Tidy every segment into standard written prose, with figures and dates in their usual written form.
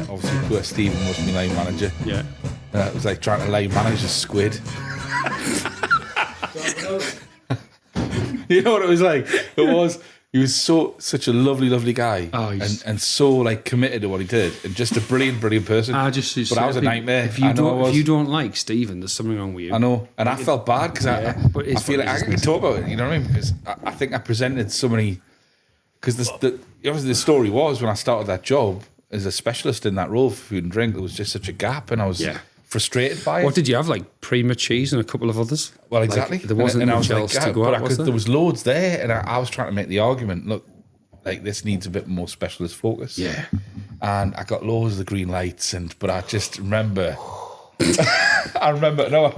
Obviously, poor Stephen was my line manager. Yeah. It was like trying to line manage a squid. You know what it was like? He was such a lovely guy, and so like committed to what he did, and just a brilliant person. I was a nightmare. If you don't like Stephen, there's something wrong with you. I know, and I felt bad because I feel like I can talk about it. You know what I mean? Because I think I presented so many. Because obviously the story was when I started that job as a specialist in that role for food and drink, there was just such a gap, and I was frustrated by it. What did you have, like Prima cheese and a couple of others? Well, exactly. There wasn't much else to go at, was there? There was loads there, and I was trying to make the argument, look, like this needs a bit more specialist focus. Yeah. And I got loads of the green lights, but I just remember... I'm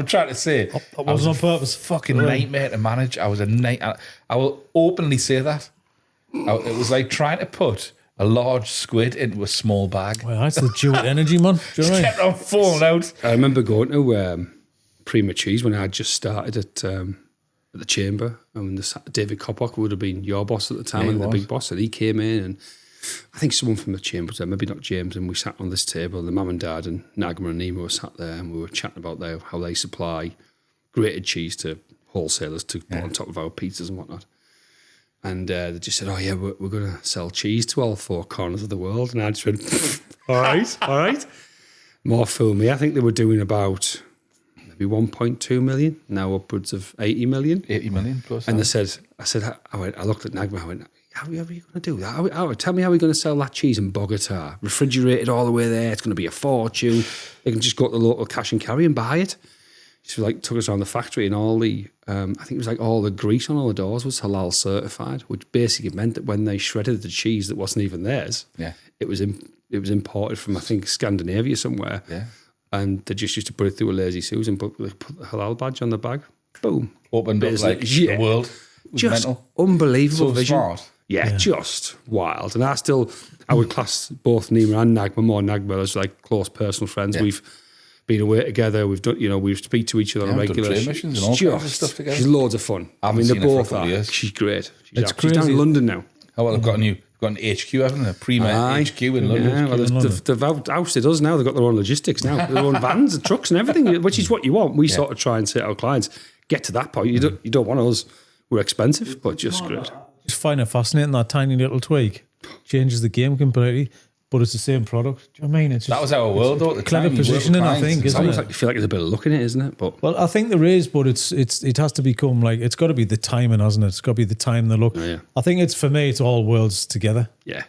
trying to say... That wasn't on purpose. Fucking nightmare to manage. I was a nightmare. I will openly say that. It was like trying to put a large squid into a small bag. Well, that's the dual energy, man. Do you know what I mean? Kept on falling out. I remember going to Prima Cheese when I had just started at the Chamber, and David Coppock would have been your boss at the time, and the big boss, and he came in, and I think someone from the Chamber was there, maybe not James, and we sat on this table, and the mum and dad and Nagma and Nemo were sat there, and we were chatting about how they supply grated cheese to wholesalers to put on top of our pizzas and whatnot. And they just said, we're going to sell cheese to all four corners of the world. And I just went, all right. More fool me. I think they were doing about maybe 1.2 million, now upwards of 80 million. 80 million plus. And I looked at Nagma, I went, how are you going to do that? Tell me how we're going to sell that cheese in Bogota, refrigerated all the way there. It's going to be a fortune. They can just go to the local cash and carry and buy it. She took us around the factory, and all the, I think it was like all the grease on all the doors was halal certified, which basically meant that when they shredded the cheese that wasn't even theirs, it was imported from, I think, Scandinavia somewhere. Yeah. And they just used to put it through a lazy Susan and put the halal badge on the bag. Boom. Opened up like the world. Just mental. Unbelievable vision. Smart. Yeah, just wild. And I would class both Nima and Nagma, more Nagma, as like close personal friends. Yeah. We've been away together. We've done, we speak to each other on a regular. Done missions and all kinds of stuff together. She's loads of fun. I mean, they're both are. She's great. She's down in London now. Oh well, they've got an HQ, haven't they? A Prima HQ in London. Yeah, well, they've ousted us now. They've got their own logistics now, their own vans and trucks and everything, which is what you want. We sort of try and say to our clients, get to that point. You don't want us. We're expensive, but just great. Just find it fascinating, that tiny little tweak changes the game completely. But it's the same product. Do you know what I mean? It's that was our world, though. Clever positioning, I think. It's almost like you feel like there's a bit of luck in it, isn't it? But well, I think there is, but it has to become like, it's got to be the timing, hasn't it? It's got to be the time, the look. Yeah. I think for me, it's all worlds together. Yeah.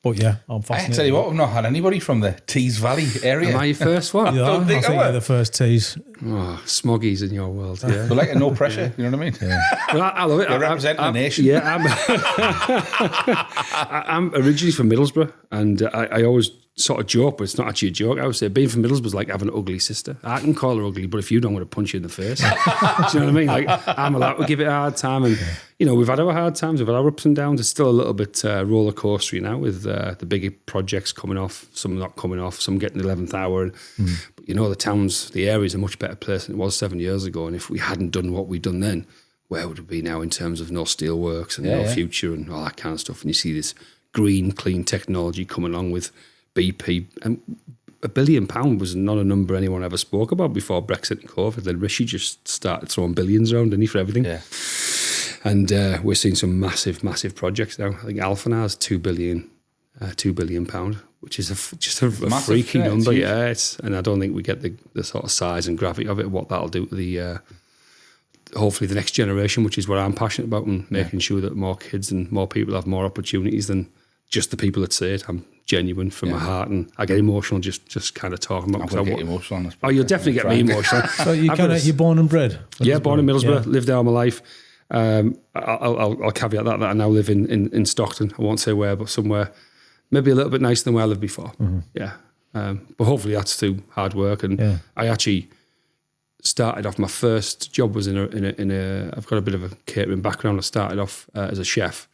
But yeah, I'm fascinated. I tell you what, we've not had anybody from the Tees Valley area. Am I your first one? Yeah, I think you're the first Tees. Oh, smoggies in your world, yeah. But like no pressure, you know what I mean? Yeah. Well, I love it. You're representing a nation. Yeah, I'm originally from Middlesbrough, and I always sort of joke, but it's not actually a joke. I would say being from Middlesbrough is like having an ugly sister. I can call her ugly, but if you don't, I'm going to punch you in the face. Do you know what I mean? Like, I'm allowed to give it a hard time, and we've had our hard times, we've had our ups and downs. It's still a little bit roller coastery now with the bigger projects coming off, some not coming off, some getting the 11th hour. But the area's a much better place than it was 7 years ago. And if we hadn't done what we'd done then, where would it be now in terms of no steelworks and no future and all that kind of stuff? And you see this green, clean technology coming along with BP, and £1 billion was not a number anyone ever spoke about before Brexit and COVID. Then Rishi just started throwing billions around, didn't he, for everything? Yeah. And we're seeing some massive, massive projects now. I think Alpha now has £2 billion, which is just a freaky number. Yeah, and I don't think we get the sort of size and gravity of it. What that'll do to the hopefully the next generation, which is what I'm passionate about, and making sure that more kids and more people have more opportunities than just the people that say it. I'm genuine from my heart, and I get emotional just kind of talking about. I get emotional. You'll definitely get me emotional. So you're born and bred? Yeah, born in Middlesbrough, lived there all my life. I'll caveat that I now live in Stockton. I won't say where, but somewhere maybe a little bit nicer than where I lived before. Mm-hmm. Yeah, but hopefully that's through hard work. And I actually started off, my first job was in a. I've got a bit of a catering background. I started off as a chef,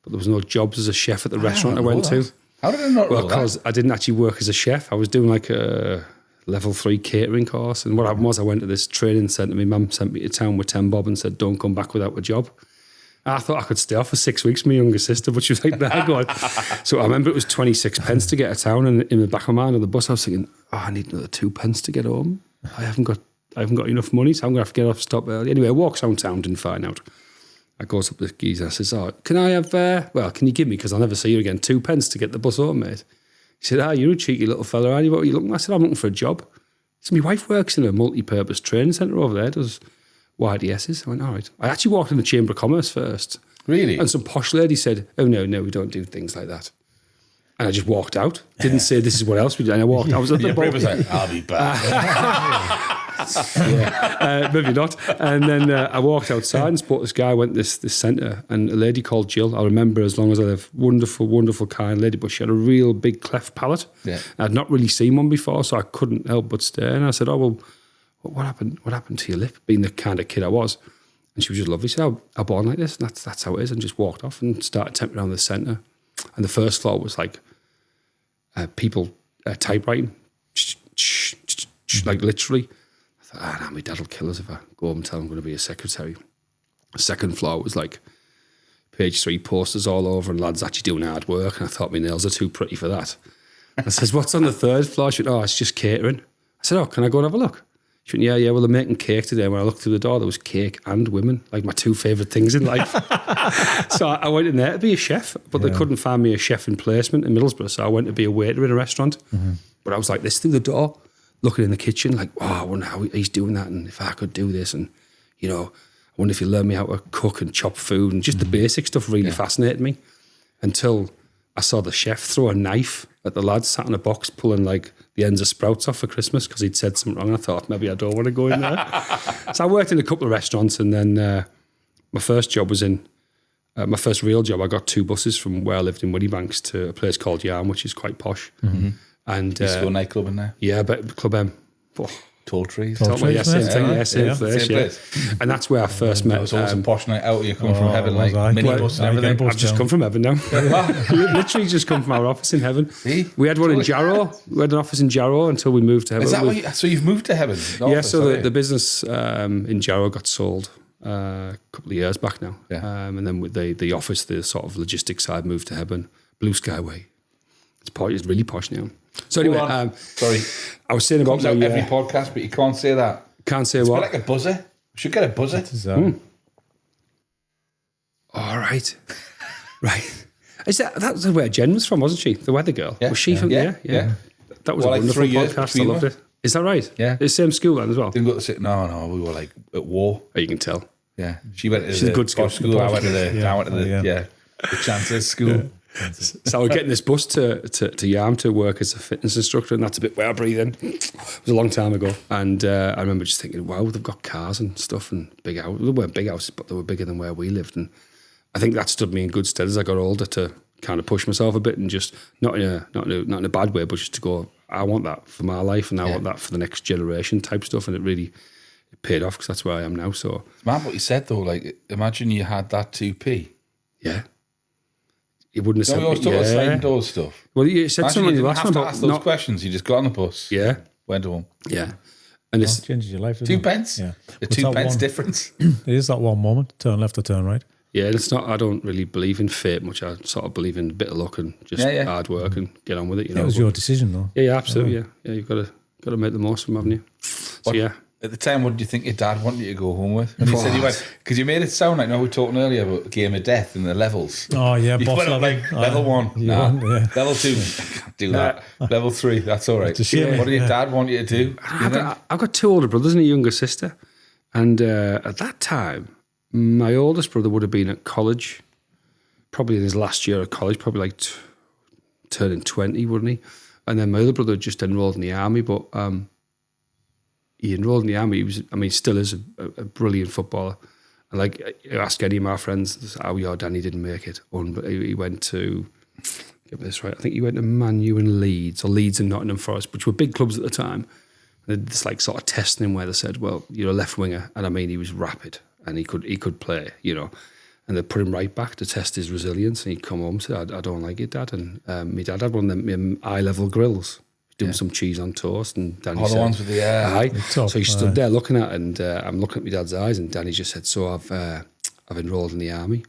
but there was no jobs as a chef at the restaurant I went to. How did I not know that? Well, because I didn't actually work as a chef. I was doing like a level 3 catering course. And what happened was I went to this training centre. My mum sent me to town with 10 bob and said, don't come back without a job. I thought I could stay off for 6 weeks with my younger sister, but she was like, nah, go on. So I remember it was 26 pence to get to town, and in the back of my mind on the bus, I was thinking, I need another 2 pence to get home. I haven't got enough money, so I'm going to have to get off, stop early. Anyway, I walked around town, didn't find out. I goes up to the geezer, I says, can I have, can you give me, because I'll never see you again, 2 pence to get the bus home, mate? He said, you're a cheeky little fella, are you? What are you looking at? I said, I'm looking for a job. So my wife works in a multi-purpose training centre over there, does YDSs. I went, all right. I actually walked in the Chamber of Commerce first. Really? And some posh lady said, oh, no, we don't do things like that. And I just walked out. Didn't say this is what else we do. And I walked. I was at the bar. Was like, I'll be back. Maybe not. And then I walked outside and spoke to this guy, went to this centre, and a lady called Jill, I remember as long as I live, wonderful, wonderful, kind lady, but she had a real big cleft palate. Yeah. I'd not really seen one before, so I couldn't help but stare. And I said, what happened to your lip? Being the kind of kid I was. And she was just lovely. She said, I'm born like this, and that's how it is, and just walked off and started temping around the centre. And the first floor was like people typewriting, like literally. I thought, my dad will kill us if I go home and tell him I'm going to be a secretary. The second floor was like page 3 posters all over and lads actually doing hard work. And I thought my nails are too pretty for that. I says, what's on the third floor? She went, it's just catering. I said, can I go and have a look? She went, yeah, well, they're making cake today. When I looked through the door, there was cake and women, like my 2 favourite things in life. So I went in there to be a chef, but they couldn't find me a chef in placement in Middlesbrough. So I went to be a waiter in a restaurant. Mm-hmm. But I was like this through the door, looking in the kitchen, like, I wonder how he's doing that, and if I could do this, and, I wonder if he'll learn me how to cook and chop food, and just the basic stuff really fascinated me, until I saw the chef throw a knife at the lad sat in a box pulling like the ends of sprouts off for Christmas because he'd said something wrong. I thought maybe I don't want to go in there. So I worked in a couple of restaurants, and then my first job was in my first real job. I got 2 buses from where I lived in Woodybanks to a place called Yarm, which is quite posh. Mm-hmm. And used to go nightclub in there. Yeah, but Club M. Tall Trees. Same place. And that's where I first met. It was always a posh night out. You're coming from heaven, like minibus and everything. I've just come from heaven now. Literally just come from our office in heaven. See? We had one in Jarrow. We had an office in Jarrow until we moved to heaven. Is that so you've moved to heaven? Yeah, so the business in Jarrow got sold a couple of years back now. Yeah. And then with the office, the sort of logistics side moved to heaven. Blue Skyway. It's really posh now. So anyway, sorry, I was saying about every podcast, but you can't say that. Can't say what? It's like a buzzer. We should get a buzzer. All right, right. That's where Jen was from, wasn't she? The weather girl. Yeah. Was she from there? Yeah. That was a wonderful podcast. I loved it. Is that right? Yeah. The same school then as well. Didn't go to no. We were like at war. Oh, you can tell. Yeah, she went to She's a good school. I went to the Chancellor's school. Yeah. So I was getting this bus to Yarm to work as a fitness instructor, and that's a bit where I breathe in. It was a long time ago, and I remember just thinking, wow, they've got cars and stuff and big houses. They weren't big houses, but they were bigger than where we lived, and I think that stood me in good stead as I got older to kind of push myself a bit and just not in a bad way, but just to go, I want that for my life, and I want that for the next generation type stuff, and it paid off because that's where I am now. So, man, what you said though, like imagine you had that 2p. Yeah. You wouldn't have said... We always talk about sliding doors stuff. Well, you said something you didn't have to ask those questions. You just got on the bus. Yeah. Went home. Yeah. And it changes your life, doesn't 2 pence? Yeah. The 2 pence difference. It is that one moment, turn left or turn right. Yeah, it's not... I don't really believe in fate much. I sort of believe in a bit of luck and just hard work and get on with it, It was your decision, though. Yeah, absolutely, yeah. You've got to make the most of them, haven't you? So, yeah. At the time, what did you think your dad wanted you to go home with? And he said he went, because you made it sound like, we were talking earlier about Game of Death and the levels. Oh, yeah, you boss went up like level 1, level 2, can't do that. Level 3, that's all right. It's a shame. What did your dad want you to do? I've got 2 older brothers and a younger sister. And at that time, my oldest brother would have been at college, probably in his last year of college, probably like turning 20, wouldn't he? And then my other brother just enrolled in the army, but... he enrolled in the army. He still is a brilliant footballer. And like, ask any of my friends, how your Danny didn't make it. But he went to, get this right, I think he went to Man U and Leeds, or Leeds and Nottingham Forest, which were big clubs at the time. And this like sort of testing him where they said, well, you're a left winger. And I mean, he was rapid and he could play, And they put him right back to test his resilience. And he'd come home and say, I don't like it, Dad. And my dad had one of them eye-level grills. Doing some cheese on toast, and Danny said, the ones with the aye. So he stood there looking at, and I'm looking at my dad's eyes, and Danny just said, "So I've I've enrolled in the army.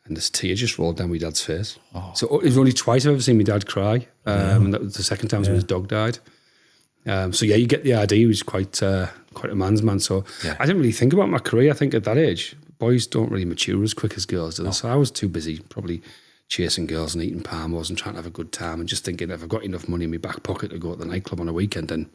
And this tear just rolled down my dad's face. So it was only twice I've ever seen my dad cry. And that was the second time when his dog died. So yeah, you get the idea. He was quite a man's man. So I didn't really think about my career. I think at that age, boys don't really mature as quick as girls do. So I was too busy probably chasing girls and eating Parmos and trying to have a good time and just thinking if I've got enough money in my back pocket to go to the nightclub on a weekend, then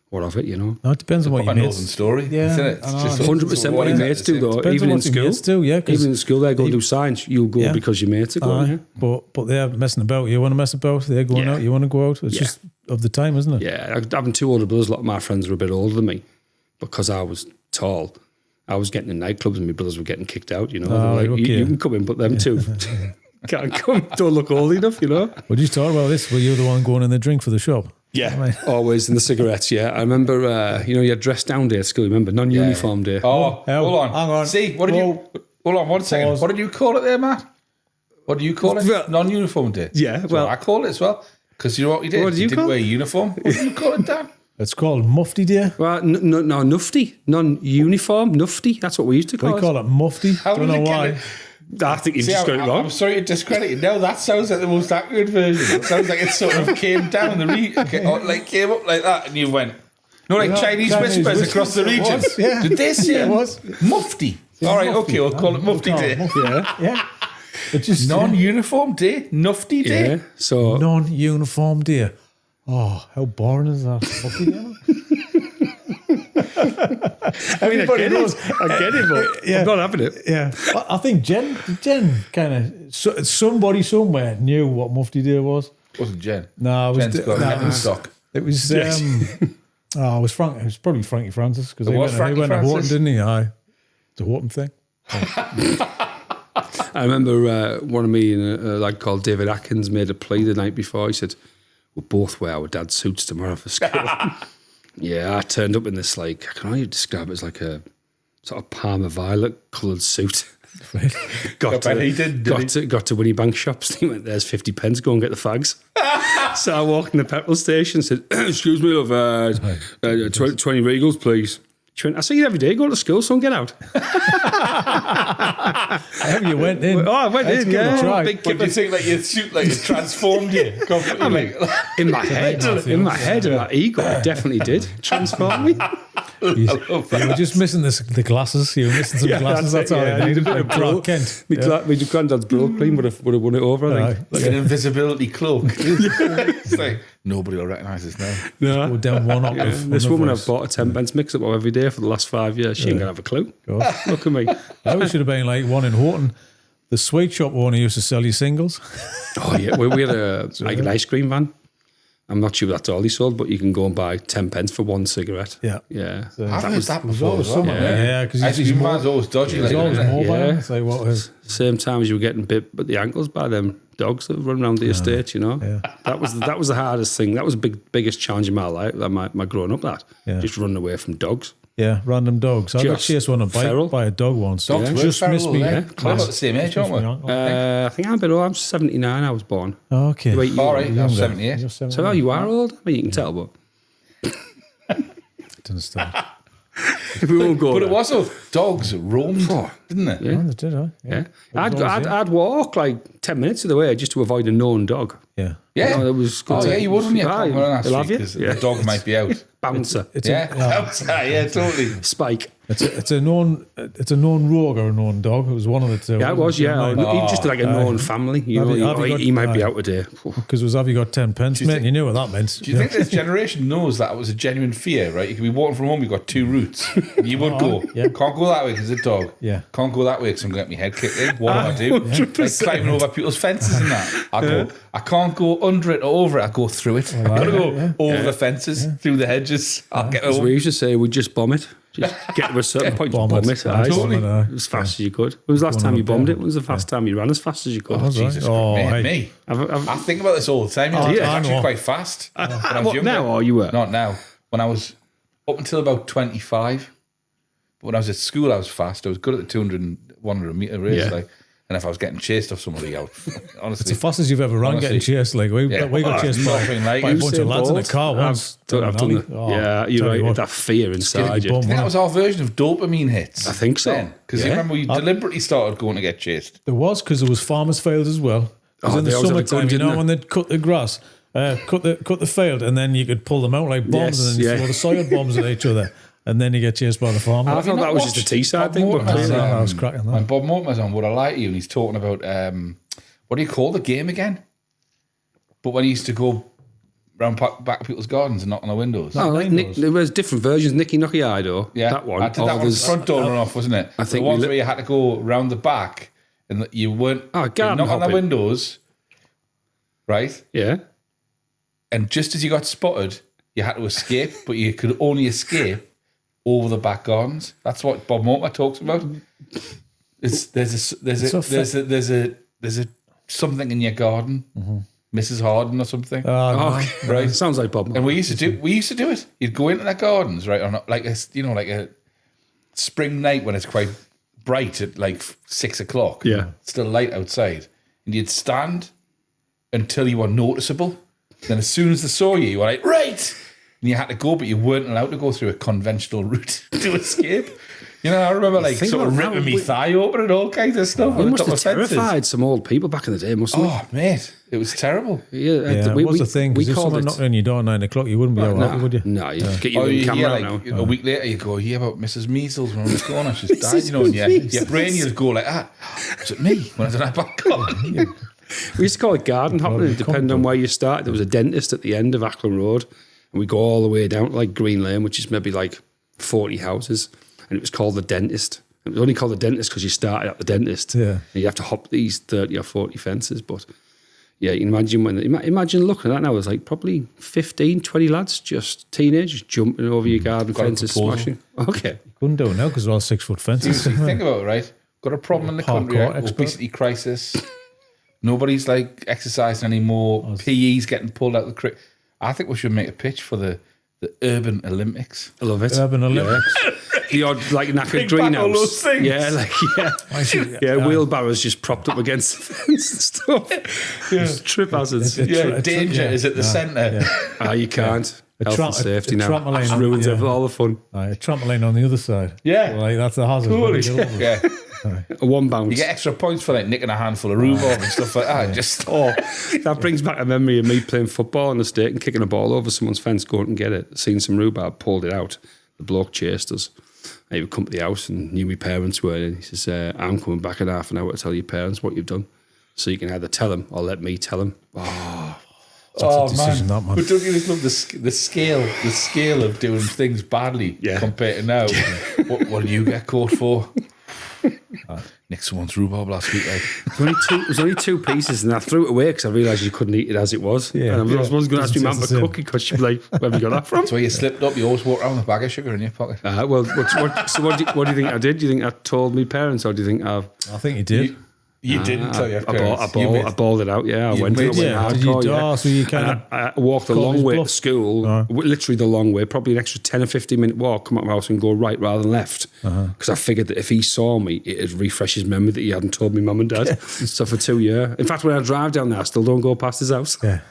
what of it, you know? No, it depends on what you Northern story, isn't it? It's just 100% what your mates do, though. Even in school, even in school, they go do science. You'll go because your mates are going. But they're messing about. You want to mess about. They're going out. You want to go out. It's just of the time, isn't it? Yeah, having two older brothers. A lot of my friends were a bit older than me because I was tall. I was getting in nightclubs and my brothers were getting kicked out. You know, you can come in, but them two can't come. Don't look old enough. You know. What did you talk about this? Were you the one going in the drink for the shop? Yeah, always in the cigarettes. Yeah, I remember. You had dress down day at school. Remember non-uniform day. Oh, hold on, hang on. See, what did you? Hold on, 1 second. Pause. What did you call it there, Matt? What do you call it? Non-uniform day. Yeah, well, I call it as well because you know what you did. What did you didn't wear a uniform. What did you call it, Dan? It's called mufti day. Well, no, nufti, non-uniform, nufti. That's what we used to call it. We call it mufti. Don't know why. I think you've just got it wrong. I'm sorry to discredit you. No, that sounds like the most accurate version. It sounds like it sort of came down came up like that, and you went. No, like Chinese whispers across the region. Yeah. Did they say it was mufti? All right, okay, we'll call it mufti day. Yeah. But just non-uniform day, nufti day. Yeah. So non-uniform day. Oh, how boring is that? Mufti day. I mean, I get it, but I'm not having it. Yeah, I think Jen kind of somebody somewhere knew what Mufti Day was. Wasn't Jen? No, it was Jen's got a stock. It was. It was Frank. It was probably Frankie Francis because he went to Horton, didn't he? Aye, the Horton thing. I remember one of me and a lad called David Atkins made a play the night before. He said, "We'll both wear our dad's suits tomorrow for school." Yeah, I turned up in this, I can only describe it as like a sort of Parma violet coloured suit. got to Winnie Bank shops. He went, "There's 50 pence, go and get the fags." So I walked in the petrol station and said, "Excuse me, love, 20 Regals, please." She went, "I see you every day, go to school, son, get out." You went in. Oh, I went in, yeah. What do you think, like your suit, like it transformed you? I mean, in my head, and my ego, it definitely did transform me. You were just missing the glasses. You were missing some glasses. That's all I needed. A bit of Clark Kent. My granddad's bro cream would have won it over, I think. Like an invisibility cloak. It's like, nobody will recognise us now. No. Go down one octave. This woman I've bought a 10 pence mix-up of every day for the last 5 years. She ain't going to have a clue. Look at me. That should have been like one in Horton. The sweet shop owner used to sell you singles. Oh, yeah. We had an ice cream van. I'm not sure that's all he sold, but you can go and buy 10 pence for one cigarette. Yeah. So I've heard that before. Yeah, because ice cream van's always dodgy. He's always mobile. Yeah. It's like, what same time as you were getting bit at the ankles by them dogs that run around the estate, you know. Yeah. That was the hardest thing. That was the biggest challenge in my life, my growing up. Just running away from dogs. Yeah, random dogs. I got chased on a bike by a dog once. Dogs just missed me. We're about the same age, aren't we? I think I'm a bit old. I'm 79. I was born. Oh, okay. All right, I'm 78. So you are old. I mean, you can tell, but didn't start. We won't go. But it was all dogs roamed, didn't it? Yeah, they did. Yeah. I'd walk like 10 minutes of the way just to avoid a known dog. Yeah. Yeah. That was good. Oh, yeah, you would, wouldn't you? Because the dog might be out. Bouncer. Bouncer. Yeah, totally. Spike. It's a known rogue or a known dog. It was one of the two. Yeah, it was. Yeah, just like a known family. You know, he might be out today. Because it was, have you got 10 pence, mate? You knew what that meant. Do you think this generation knows that it was a genuine fear? Right, you could be walking from home. You've got two routes. You would go. Can't go that way because it's a dog. Yeah. Can't go that way because I'm going to get my head kicked in. What do I do? Like climbing over people's fences and that. I go. I can't go under it or over it. I go through it. I've got to go over the fences, through the hedges. I'll get over. We used to say we'd just bomb it. Just get to a certain point, just bomb it. Totally. As fast as you could. When was the last time you bombed it? When was the last time you ran as fast as you could? Oh, Jesus Christ. Me. I think about this all the time. I was actually quite fast. When I was younger. Now or you were? Not now. When I was up until about 25. But when I was at school, I was fast. I was good at the 200 and 100 metre race. And if I was getting chased off somebody, honestly, It's the fastest you've ever run getting chased. Like we got chased by a bunch of lads in a car once. I've done it. You're right. That fear inside you. I think that was our version of dopamine hits. I think so. Because you remember we deliberately started going to get chased. There was, because there was farmers' fields as well. Because in the summertime, you know, when they'd cut the grass, cut the field, and then you could pull them out like bombs, and then you throw the soil bombs at each other. And then you get chased by the farmer. I thought that was just a Teesside thing, but I was cracking that. When Bob Mortimer's on, would I lie to you? And he's talking about what do you call the game again? But when he used to go round back of people's gardens and knock on the windows. There was different versions. Nicky Knocky Eye Door. Yeah, that one. I did that one. Front door run off, wasn't it? I think the ones where you had to go round the back and you weren't. Knock on the windows, right? Yeah. And just as you got spotted, you had to escape, but you could only escape over the back gardens. That's what Bob Mortimer talks about. There's a something in your garden, Mrs. Harden or something. Okay. Right. Sounds like Bob Mortimer. And we used to do it. You'd go into their gardens, right, on like a spring night when it's quite bright at like 6 o'clock. Yeah, still light outside, and you'd stand until you were noticeable. Then as soon as they saw you, you were like, right. And you had to go, but you weren't allowed to go through a conventional route to escape. You know, I remember like sort of ripping me thigh open and all kinds of stuff. We must have terrified some old people back in the day, mustn't we? Oh, mate, it was terrible. Yeah, it was the thing. Because if someone knocked on your door at 9 o'clock, you wouldn't be all right, would you? No, you'd get your camera out now. A week later, you go, yeah, about Mrs. Measles when I was going, she's died, you know, and your brain, you'd go like, was it me when I did that back on? We used to call it garden hopping, depending on where you started. There was a dentist at the end of Ackland Road, and we go all the way down to like Green Lane, which is maybe like 40 houses, and it was called the dentist. It was only called the dentist because you started at the dentist, and you have to hop these 30 or 40 fences. But yeah, you can imagine looking at that now. There's like probably 15, 20 lads, just teenagers, jumping over your garden fences, smashing. Okay, couldn't do it now because they're all 6 foot fences. Seriously, think about it, right? Got a problem in the country, right? Obesity crisis. Nobody's like exercising anymore. PE's getting pulled out of the cricket. I think we should make a pitch for the Urban Olympics. I love it. Urban Olympics. The odd like knackered greenhouse. Wheelbarrows just propped up against the fence and stuff. Just trip hazards. Danger is at the centre. You can't. Health and safety now. Trampoline ruins all the fun. A trampoline on the other side. Yeah. Like, that's the hazard. Totally. Yeah. A one bounce. You get extra points for like nicking a handful of rhubarb and stuff like that. That brings back a memory of me playing football in the state and kicking a ball over someone's fence, going and get it. Seen some rhubarb, pulled it out. The bloke chased us. He would come to the house and knew my parents were. And he says, "I'm coming back in half an hour to tell your parents what you've done, so you can either tell them or let me tell them." Decision, man. But don't you just love the scale of doing things badly compared to now? What did you get caught for? Nicked someone's rhubarb last week. It was only 2 pieces, and I threw it away because I realised you couldn't eat it as it was. Yeah, and I was going to ask my mum for cookie because she'd be like, "Where have you got that from?" So you slipped up. You always walk around with a bag of sugar in your pocket. What do you think I did? Do you think I told my parents, or do you think I think you did. You didn't tell your parents. I bawled it out. Yeah, I went hardcore. So you kind of I walked a long way to school, literally the long way, probably an extra 10 or 15 minute walk, come out of my house and go right rather than left. Because I figured that if he saw me, it'd refresh his memory that he hadn't told me mum and dad. So for 2 years. In fact, when I drive down there, I still don't go past his house. Yeah.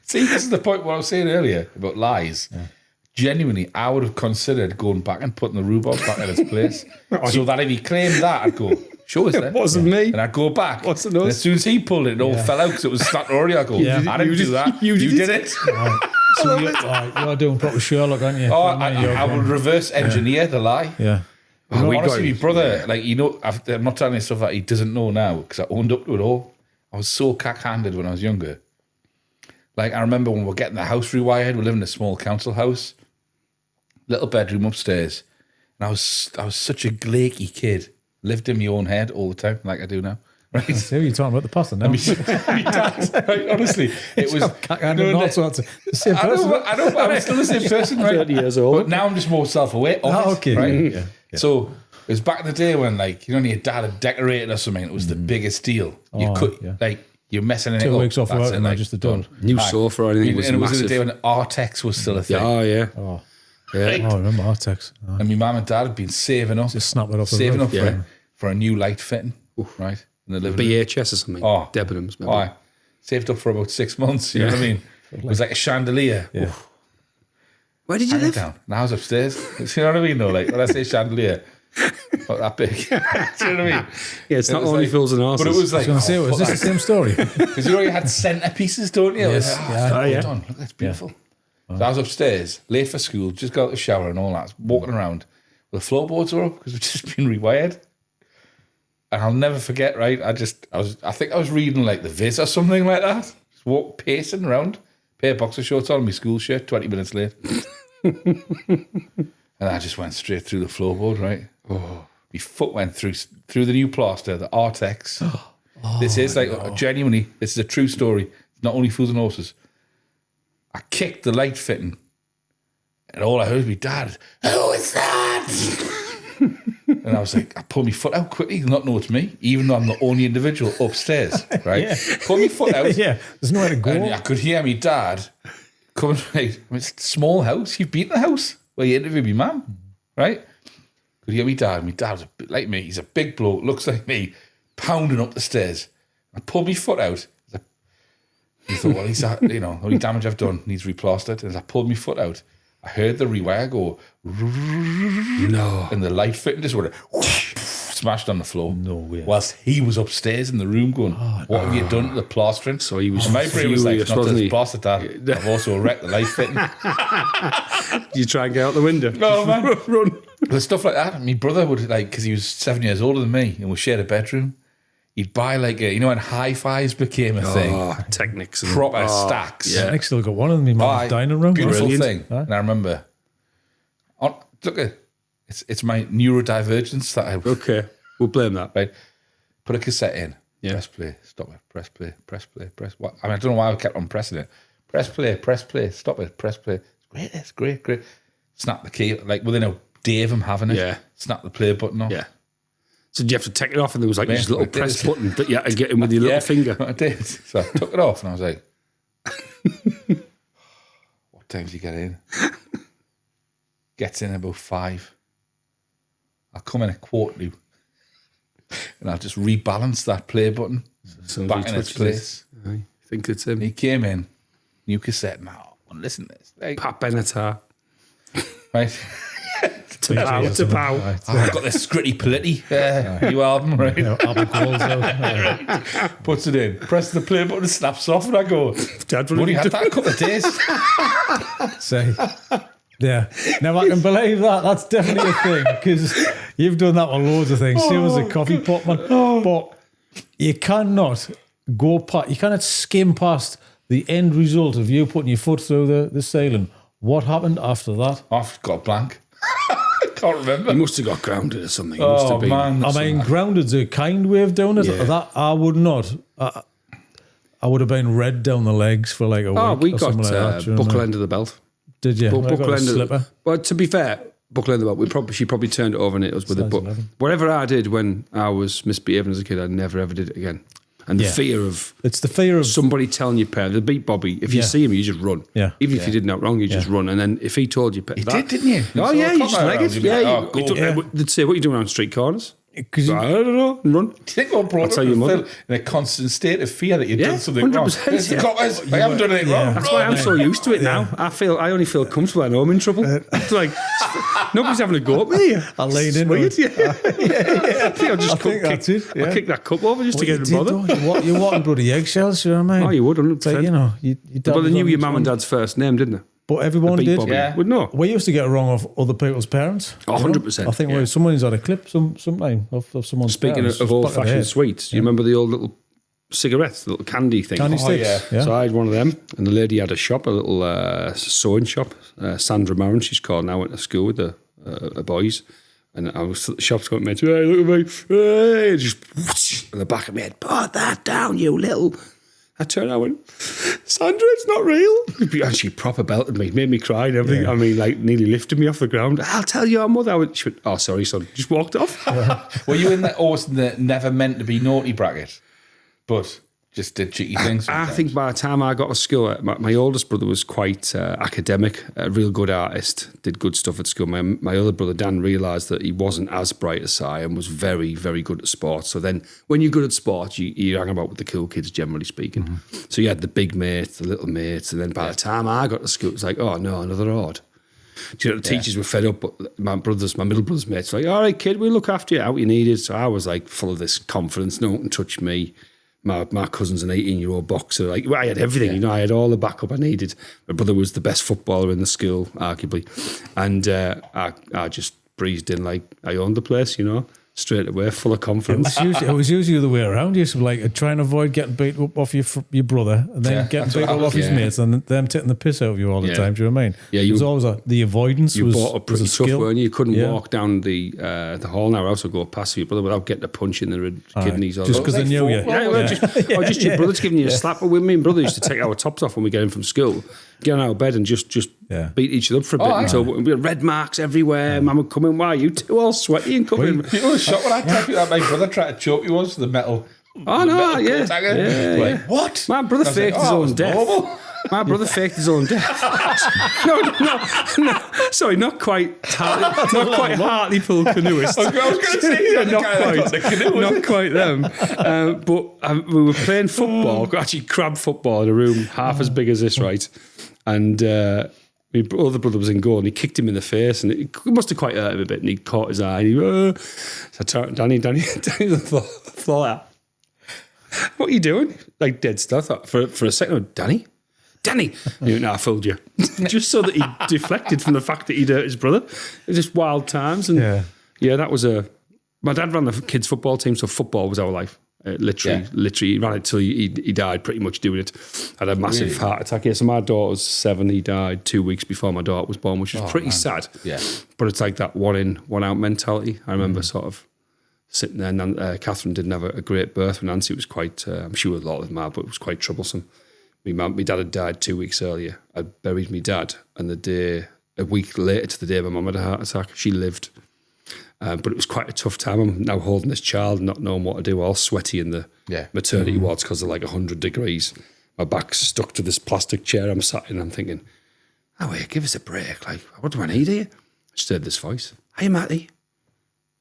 See, this is the point what I was saying earlier about lies. Yeah. Genuinely, I would have considered going back and putting the rhubarb back in its place. So that if he claimed that, I'd go, "Show us that." It wasn't me. And I'd go back. What's the nose? As soon as he pulled it, it all fell out because it was starting already. I go, I didn't do that. You did it. So you're doing proper Sherlock, aren't you? I would reverse engineer the lie. Yeah. Honestly, my brother, I'm not telling you stuff that he doesn't know now because I owned up to it all. I was so cack-handed when I was younger. Like, I remember when we were getting the house rewired, we lived in a small council house, little bedroom upstairs, and I was such a glaky kid. Lived in my own head all the time, like I do now. Right? So you're talking about the pasta now. My dad, right, honestly, it was the same person. I know, but I'm still the same person, right? 30 years old. But now I'm just more self-aware of it, right? Yeah. So it was back in the day when, like, your dad had decorated or something. It was the biggest deal. You're messing it 2 weeks off work and like, just a done. New sofa or anything was massive. And it was in the day when Artex was still a thing. Yeah. I remember Artex. And my mum and dad had been saving up. Just snap it off. Saving up for a new light fitting, right? in the living room. BHS or something. Oh. Debenhams, maybe. Oh, saved up for about 6 months. You know what I mean? It was like a chandelier. Yeah. Where did you live? Down. And I was upstairs. You know what I mean? Though, like when I say chandelier, not that big. Do you know what I mean? Yeah, it's not only like, fills and arses. but it was like, I was going to say, was this the same story? because you know you had centerpieces, don't you? Yes. Hold on, look, that's beautiful. So I was upstairs, late for school, just got out of the shower and all that, walking around. The floorboards were up because we'd just been rewired. And I'll never forget, right? I think I was reading like the Viz or something like that. Just pacing around, pair of boxer shorts on, my school shirt, 20 minutes late. And I just went straight through the floorboard, right? Oh. My foot went through the new plaster, the Artex. This is like, genuinely, this is a true story. Not only fools and horses. I kicked the light fitting, and all I heard was my dad, "Who is that?" And I was like, I pulled my foot out quickly, not know it's me, even though I'm the only individual upstairs, right? Yeah. Pulled my foot out. Yeah, there's nowhere to go. And I could hear my dad coming, right? I mean, it's a small house. You've been in the house where you interviewed my mum, right? Could hear my dad. My dad was a bit like me. He's a big bloke, looks like me, pounding up the stairs. I pulled my foot out. He thought, well, he's the only damage I've done needs replastered. And as I pulled my foot out, I heard the rewire go, No. and the light fitting just went smashed on the floor. No way. Whilst he was upstairs in the room going, what have you done to the plastering? So he was and my brain was like, furious, not wasn't just he? plastered that, I've also wrecked the light fitting. You try and get out the window. No, man. Run. But stuff like that. My brother would, like, because he was 7 years older than me and we shared a bedroom, he'd buy like when hi-fis became a thing. Oh, Technics. And, Proper stacks. Yeah. I still got one in my mum's dining room. Beautiful Brilliant. thing. And I remember, look at it's my neurodivergence that I Okay, we'll blame that. right. Put a cassette in. Yeah. Press play. Stop it. Press play. Press play. Press. What? I mean, I don't know why I kept on pressing it. Press play. Press play. Stop it. Press play. It's great. It's great. Great. Snap the key. Like within a day of him having it. Yeah. Snap the play button off. Yeah. So did you have to take it off and there was like this little I did. press button that you had to get in with your little finger? I did. So I took it off and I was like, what time does he get in? Gets in about 5. I'll come in at 4:15 and I'll just rebalance that play button back in its place. I think it's him. And he came in, new cassette. Now, listen to this. Like, Pat Benatar. right? To pow. Oh, I've got this Gritty Polity new album, right? Albert Cole's out. Puts it in, presses the play button, snaps off, and I go, Dad, only had that a couple of days. Say, yeah. Now I can believe that. That's definitely a thing because you've done that with loads of things. Same as a coffee pot, man. But you cannot you cannot skim past the end result of you putting your foot through the ceiling. What happened after that? I've got a blank. I can't remember. He must have got grounded or something. He must have been. Man. I mean, grounded's a kind way of doing it. Yeah. That I would not. I would have been red down the legs for like a week. Oh, we or got something like that, do you know what I buckle mean? end of the belt. Did you? I got Buckle a end of slipper. Well, to be fair, buckle end of the belt. She probably turned it over and hit us with it. Size But 11. whatever I did when I was misbehaving as a kid, I never ever did it again. And the Yeah. fear of It's the fear of somebody telling your parent, they beat Bobby. If you Yeah. see him, you just run. Yeah. Even if you did nothing wrong, you just run. And then if he told you, You did, didn't you? Oh You yeah, saw a you cop just around, leg it. you'd be Yeah, like, oh, cool. they'd say, "What are you doing on street corners?" because I don't know. And run. Do you think what brought I'll tell up your the mother. film in a constant state of fear that you've Yeah, done something wrong? 100%, It's the yeah. coppers. I haven't done anything wrong. That's why I'm so used to it now. I only feel comfortable. I know I'm in trouble. It's like nobody's having a go at me. I leaned It's in. weird, yeah. I think I think that's it. I kicked that cup over just to get him bothered. You're walking bloody eggshells, you know what I mean? Oh, you would, 100%. It's like, you know, you Well, they knew your mum and dad's first name, didn't they? But everyone Beat did. Bobby. Yeah. Would know. We used to get it wrong of other people's parents. Oh, you know? 100%, I think yeah. someone's had a clip sometime of someone's Speaking parents. of Just back old-fashioned ahead. sweets, you remember the old little cigarettes, the little candy thing? Candy Oh, sticks. yeah. Yeah. So I had one of them, and the lady had a shop, a little sewing shop. Sandra Marin, she's called now, went to school with the boys. And I was at the shop going, mate, hey, look at me. Hey, just whoosh, in the back of my head, put that down, you little. I turned, I went, Sandra, it's not real. And she proper belted me, made me cry and everything. Yeah. I mean, like, nearly lifted me off the ground. I'll tell your mother. She went, oh, sorry, son. Just walked off. Were you in the never meant to be naughty bracket? But just did cheeky things. I think by the time I got to school, my oldest brother was quite academic, a real good artist, did good stuff at school. My other brother, Dan, realised that he wasn't as bright as I and was very, very good at sports. So then when you're good at sports, you hang about with the cool kids, generally speaking. Mm-hmm. So you had the big mates, the little mates, and then by the time I got to school, it was like, oh no, another Ord. Do you know, the teachers were fed up, but my middle brother's mates were like, all right, kid, we'll look after you, out what you needed. So I was like full of this confidence, no one can touch me. My cousin's an 18-year-old boxer. Like, I had everything, you know, I had all the backup I needed. My brother was the best footballer in the school, arguably. And I just breezed in like I owned the place, you know, straight away, full of confidence. It was usually the way around. You used to like try and avoid getting beat up off your brother and then getting beat up off his mates and them taking the piss out of you all the time. Do you know what I mean? Yeah, it was always the avoidance. You was, bought a pretty was a tough skill. one. You couldn't walk down the hall in our house or go past your brother without getting a punch in the kidneys. Just because they knew you. Just your brother's giving you a slap. But me and brother used to take our tops off when we get in from school, get out of bed and just beat each other up for a bit until we had red marks everywhere. Mum would come in, why are you two all sweaty and coming? People were shocked when I told you that my brother tried to choke you once with the metal. Oh no, yeah. What? My brother faked his own death. My brother faked his own death. No. Sorry, not quite Hartlepool canoeist. I was going to say not quite them. But we were playing football, actually crab football in a room half as big as this, right? And my other brother was in goal and he kicked him in the face and it must have quite hurt him a bit and he caught his eye and he so I turned Danny on the floor. What are you doing? Like dead still. I thought for a second, Danny? He went, no, I fooled you. Just so that he deflected from the fact that he'd hurt his brother. It was just wild times. And that was my dad ran the kids' football team, so football was our life. Literally, he ran it till he died pretty much doing it. Had a massive heart attack. Yeah, so my daughter was 7. He died 2 weeks before my daughter was born, which was pretty sad. Yeah. But it's like that one in, one out mentality. I remember sort of sitting there and Catherine didn't have a great birth. And Nancy was quite, I'm sure a lot of them are, but it was quite troublesome. My dad had died 2 weeks earlier. I buried my dad, and a week later to the day my mum had a heart attack. She lived. But it was quite a tough time. I'm now holding this child, not knowing what to do, all sweaty in the maternity wards because of like 100 degrees. My back's stuck to this plastic chair I'm sat in. I'm thinking, oh, wait, give us a break. Like, what do I need here? I just heard this voice. Hey, Matty.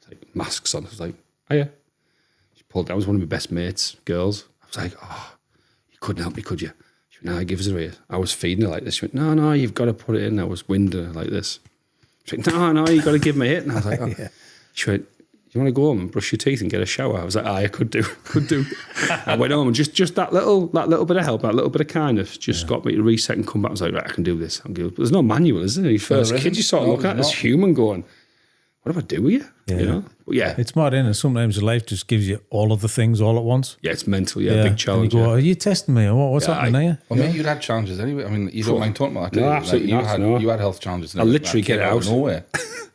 It's like, masks on. I was like, hiya. She pulled down. It was one of my best mates, girls. I was like, oh, you couldn't help me, could you? She went, no, give us a ear. I was feeding her like this. She went, no, you've got to put it in. I was winding her like this. She went, no, you've got to give me it. And I was like, oh. She went, you want to go home and brush your teeth and get a shower? I was like, I could do. I went home and just that little bit of help, that little bit of kindness just got me to reset and come back. I was like, right, I can do this. But there's no manual, is there? Your first kid, you sort of look at this human going, what do I do with you? Yeah. You know? But it's mad, isn't it? Sometimes life just gives you all of the things all at once. Yeah, it's mental. Big challenge. And you go, are you testing me? Or what's happening here? Well, mate, you'd had challenges anyway. I mean, you don't mind talking about that, do you? No, absolutely not. You had health challenges. I literally get out of nowhere.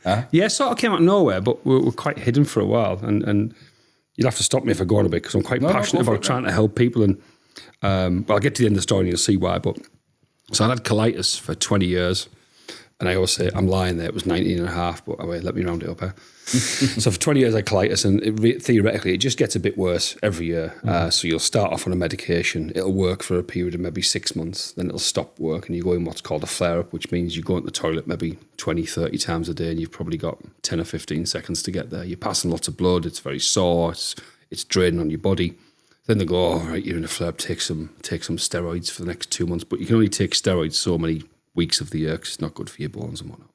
Huh? Yeah, sort of came out of nowhere, but we're quite hidden for a while. And you'll have to stop me if I go on a bit because I'm quite passionate about trying to help people. And I'll get to the end of the story and you'll see why. But so I had colitis for 20 years. And I always say, I'm lying there, it was 19 and a half, but wait, let me round it up here. So for 20 years I had colitis, and theoretically it just gets a bit worse every year. So you'll start off on a medication, it'll work for a period of maybe 6 months, then it'll stop work and you go in what's called a flare-up, which means you go into the toilet maybe 20, 30 times a day and you've probably got 10 or 15 seconds to get there. You're passing lots of blood, it's very sore, it's draining on your body. Then they go, all right, you're in a flare-up, take some steroids for the next 2 months, but you can only take steroids so many weeks of the year because it's not good for your bones and whatnot.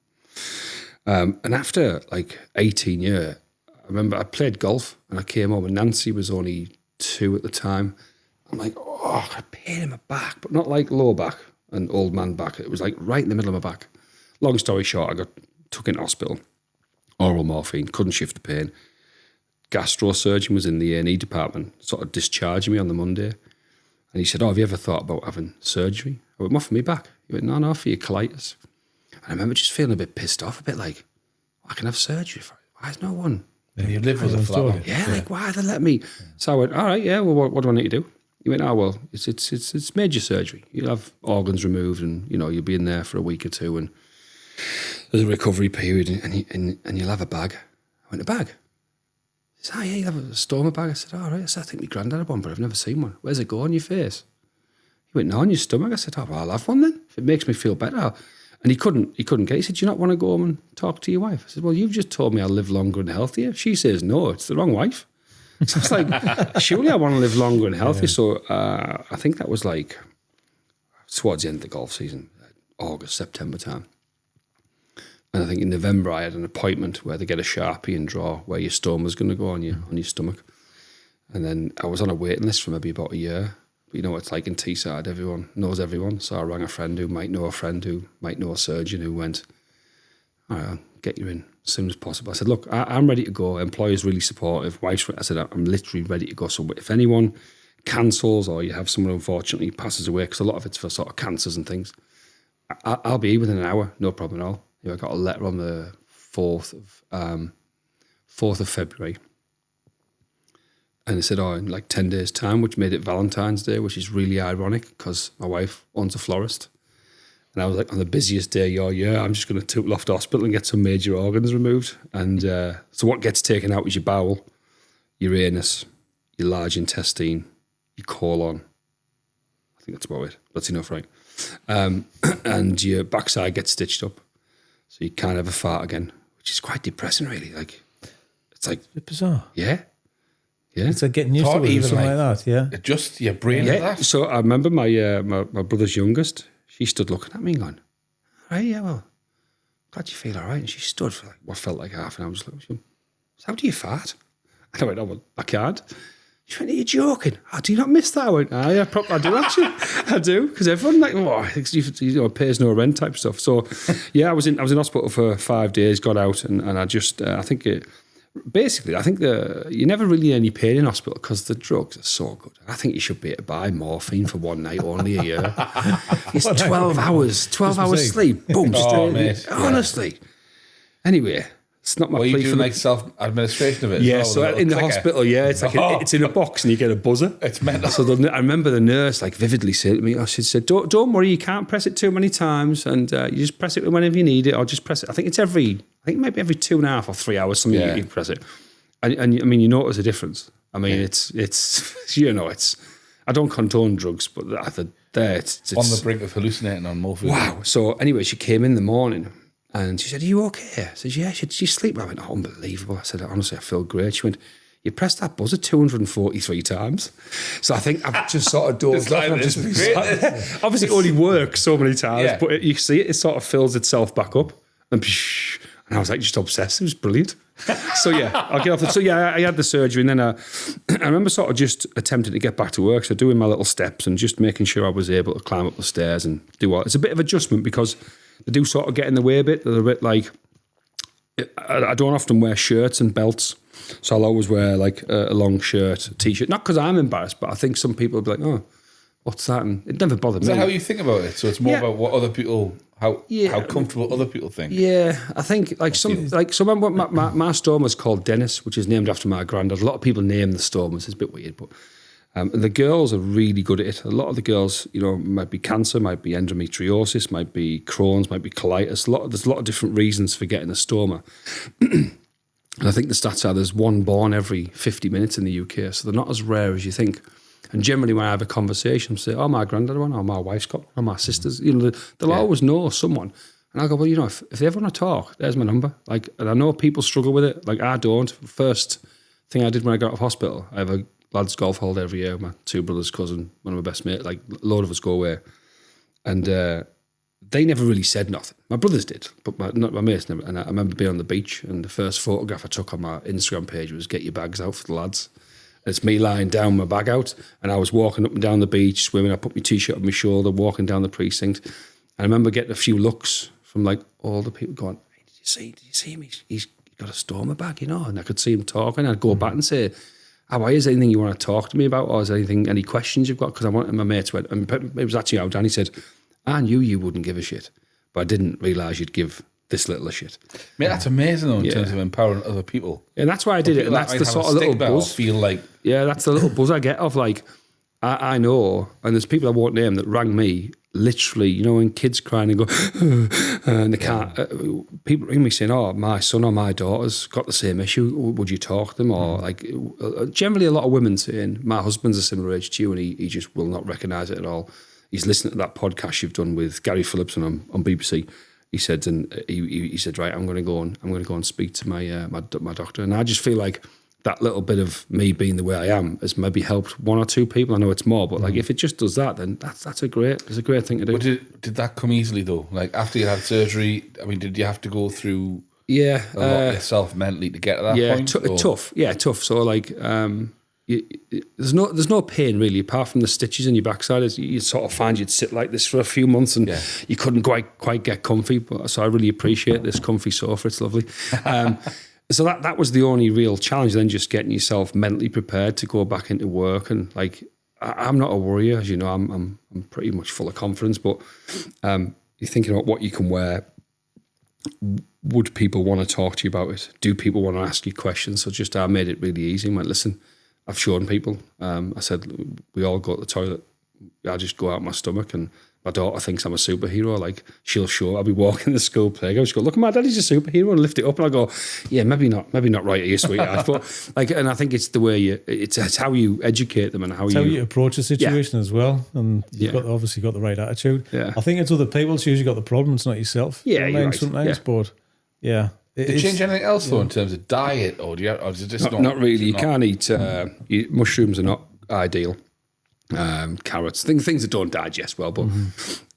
And after like 18 years, I remember I played golf and I came home and Nancy was only 2 at the time. I'm like, oh, I pain in my back, but not like low back and old man back. It was like right in the middle of my back. Long story short, I got took into hospital, oral morphine, couldn't shift the pain. Gastrosurgeon was in the A&E department, sort of discharging me on the Monday. And he said, oh, have you ever thought about having surgery? I went, what, for me back? He went, no, for your colitis. And I remember just feeling a bit pissed off, a bit like, I can have surgery for it. Why is no one? And your liver was a flat one. Yeah, like, why they let me? So I went, all right, yeah, well, what do I need to do? He went, oh, well, it's major surgery. You'll have organs removed and, you know, you'll be in there for a week or two and there's a recovery period and you'll have a bag. I went, a bag? He said, yeah, you have a stoma bag. I said, all right. I said, I think my granddad had one, but I've never seen one. Where's it go on your face? He went, no, on your stomach. I said, oh, well, I'll have one then. If it makes me feel better. And he couldn't get it. He said, do you not want to go home and talk to your wife? I said, well, you've just told me I'll live longer and healthier. She says, no, it's the wrong wife. So it's like, surely I want to live longer and healthier. Yeah. So I think that was like towards the end of the golf season, August, September time. And I think in November I had an appointment where they get a Sharpie and draw where your stoma's going to go on your stomach. And then I was on a waiting list for maybe about a year. But you know what it's like in Teesside, everyone knows everyone. So I rang a friend who might know a friend who might know a surgeon who went, all right, I'll get you in as soon as possible. I said, look, I'm ready to go. Employer's really supportive. Wife's, I said, I'm literally ready to go. So if anyone cancels or you have someone who unfortunately passes away, because a lot of it's for sort of cancers and things, I'll be within an hour, no problem at all. I got a letter on the 4th of February. And they said, oh, in like 10 days' time, which made it Valentine's Day, which is really ironic because my wife owns a florist. And I was like, on the busiest day of your year, I'm just going to tootle off to hospital and get some major organs removed. And so what gets taken out is your bowel, your anus, your large intestine, your colon. I think that's about it. That's enough, right? And your backside gets stitched up. So you can't have a fart again, which is quite depressing, really. Like, it's like... It's bizarre. Yeah. It's like getting used to it, something like that, yeah. Adjust your brain like that. So I remember my brother's youngest, she stood looking at me and going, all right, yeah, well, glad you feel all right. And she stood for like what felt like half an hour. I was like, how do you fart? And I went, oh, well, I can't. She went, are you joking? Oh, do you not miss that? I went, yeah, I do actually. I do, because everyone pays no rent type stuff. So, yeah, I was in hospital for 5 days, got out, and I just, I think you never really need any pain in hospital because the drugs are so good. I think you should be able to buy morphine for one night only a year. It's 12 hours sleep, boom, straight. Honestly. Anyway. It's not my plea. You do like self-administration of it? Yeah, so in the hospital, it's like it's in a box and you get a buzzer. It's mental. So I remember the nurse like vividly saying to me, she said, don't worry, you can't press it too many times and you just press it whenever you need it or just press it. I think it might be every 2.5 or 3 hours, something you can press it. And I mean, you notice a difference. I mean, it's I don't condone drugs, but it's on the brink of hallucinating on morphine. Wow. So anyway, she came in the morning. And she said, are you okay? I said, yeah. She said, did you sleep? I went, oh, unbelievable. I said, honestly, I feel great. She went, you pressed that buzzer 243 times. So I think I've just sort of dozed off. Obviously, it only works so many times, but you see it sort of fills itself back up. And I was like, just obsessed. It was brilliant. So I'll get off it. So I had the surgery and then I remember sort of just attempting to get back to work. So doing my little steps and just making sure I was able to climb up the stairs and do what. It's a bit of adjustment because they do sort of get in the way a bit. They're a bit like, I don't often wear shirts and belts. So I'll always wear like a long shirt, a t-shirt. Not because I'm embarrassed, but I think some people will be like, oh, what's that? And it never bothered me. Is that how you think about it? So it's more about what other people, how comfortable other people think. Yeah, I think my stoma is called Dennis, which is named after my granddad. A lot of people name the stomas. It's a bit weird, but the girls are really good at it. A lot of the girls, might be cancer, might be endometriosis, might be Crohn's, might be colitis. There's a lot of different reasons for getting a stoma. And I think the stats are there's one born every 50 minutes in the UK, so they're not as rare as you think. And generally when I have a conversation, say, oh, my granddad one, or my wife's got one, or my sister's, they'll always know someone. And I go, well, if they ever want to talk, there's my number. Like, and I know people struggle with it. Like, I don't. First thing I did when I got out of hospital, I have a lads golf holiday every year. My two brothers, cousin, one of my best mates, like a load of us go away. And they never really said nothing. My brothers did, but not my mates never. And I remember being on the beach and the first photograph I took on my Instagram page was get your bags out for the lads. It's me lying down, my bag out, and I was walking up and down the beach, swimming. I put my t-shirt on my shoulder, walking down the precinct. And I remember getting a few looks from like all the people going, hey, did you see him? He's got a stoma bag, And I could see him talking. I'd go back and say, why is there anything you want to talk to me about? Or is there any questions you've got? Because my mates went, and it was actually how Danny said, I knew you wouldn't give a shit, but I didn't realise you'd give this little a shit. Mate, that's amazing though in terms of empowering other people. And that's why I did it. And that's the sort of little buzz. Feel like, that's the little buzz I get of like, I know, and there's people I won't name that rang me literally, you know, when kids crying and go, and they can't, people ring me saying, oh, my son or my daughter's got the same issue. Would you talk to them? Or like, generally a lot of women saying, my husband's a similar age to you and he just will not recognise it at all. He's listening to that podcast you've done with Gary Phillipson on BBC. He said, and he said, right, I'm going to go and speak to my doctor. And I just feel like that little bit of me being the way I am has maybe helped one or two people. I know it's more, but like if it just does that, then that's a great thing to do. But did that come easily though? Like after you had surgery, I mean, did you have to go through a lot of yourself mentally to get to that point? Tough. Yeah, tough. So like, there's no pain really apart from the stitches in your backside. You sort of find you'd sit like this for a few months and you couldn't quite get comfy. But so I really appreciate this comfy sofa. It's lovely. So that was the only real challenge. Then just getting yourself mentally prepared to go back into work. And like, I'm not a worrier, as you know. I'm pretty much full of confidence. But you're thinking about what you can wear. Would people want to talk to you about it? Do people want to ask you questions? So I made it really easy. I went, listen, I've shown people. I said, we all go to the toilet. I just go out my stomach, and my daughter thinks I'm a superhero. Like, I'll be walking the school playground. She'll go, look at my daddy's a superhero, and lift it up. And I go, yeah, maybe not right at you, sweetheart. But like, and I think it's the way it's how you educate them and how you approach a situation as well. And you've obviously got the right attitude. Yeah. I think it's other people's usually got the problem. It's not yourself. Yeah, you're right. Sometimes, but yeah. Did you change anything else though in terms of diet, or is it just not really? You can't eat mushrooms are not ideal. Carrots, things that don't digest well. But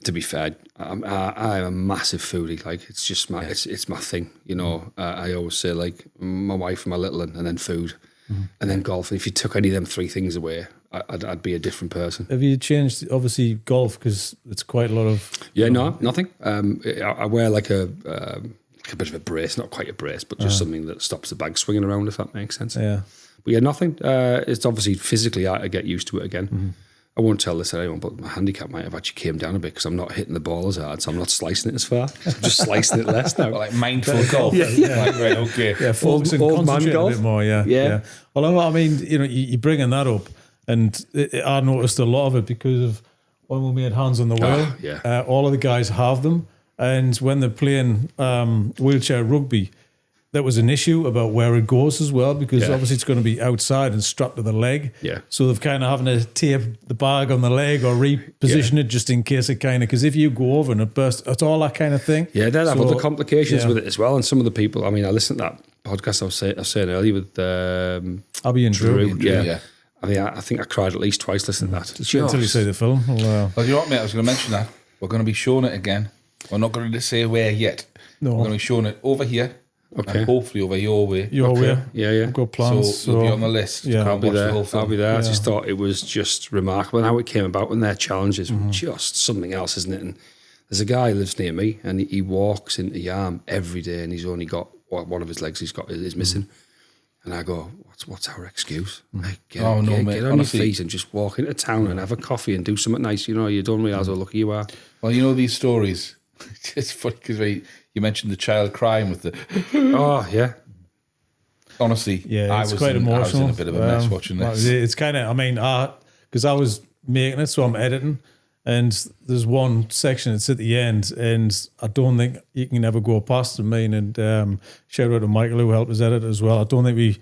to be fair, I'm a massive foodie. Like it's just it's my thing. You know, I always say like my wife and my little one, and then food, and then golf. And if you took any of them three things away, I'd be a different person. Have you changed? Obviously, golf because it's quite a lot of. Yeah, no, nothing. I wear like a bit of a brace, not quite a brace, but just something that stops the bag swinging around, if that makes sense. Yeah. But yeah, nothing. It's obviously physically I get used to it again. I won't tell this to anyone, but my handicap might have actually came down a bit because I'm not hitting the ball as hard, so I'm not slicing it as far. I'm just slicing it less now. Like mindful golf. Yeah. Like, right, okay. Yeah, focus and concentrate a bit more, yeah. Well, I mean, you know, you're bringing that up, and I noticed a lot of it because of when we made Hands on the Wheel. All of the guys have them. And when they're playing wheelchair rugby, there was an issue about where it goes as well, because obviously it's going to be outside and strapped to the leg. Yeah. So they've kind of having to tape the bag on the leg or reposition it just in case it kind of, because if you go over and it bursts, it's all that kind of thing. Yeah, they'll have other complications with it as well. And some of the people, I mean, I listened to that podcast I was saying earlier with Abby and Drew. Yeah. I mean, I think I cried at least twice listening to that. Just until you see the film. Well, you know what, mate? I was going to mention that. We're going to be showing it again. We're not going to say where yet. No. We're going to be showing it over here. Okay. And hopefully over your way. Your way. Yeah. We've got plans. So we'll be on the list. Yeah. I'll be there. I just thought it was just remarkable. And how it came about and their challenges were just something else, isn't it? And there's a guy who lives near me and he walks into Yarm every day and he's only got one of his legs is missing. And I go, what's our excuse? Like, get on your feet and just walk into town and have a coffee and do something nice. You know, you don't realise how lucky you are. Well, you know these stories. It's funny because you mentioned the child crying with the. Oh yeah. Honestly, it's quite emotional. I was in a bit of a mess watching this. It's kind of, I mean, because I was making it, so I'm editing, and there's one section that's at the end, and I don't think you can ever go past it. And shout out to Michael who helped us edit as well. I don't think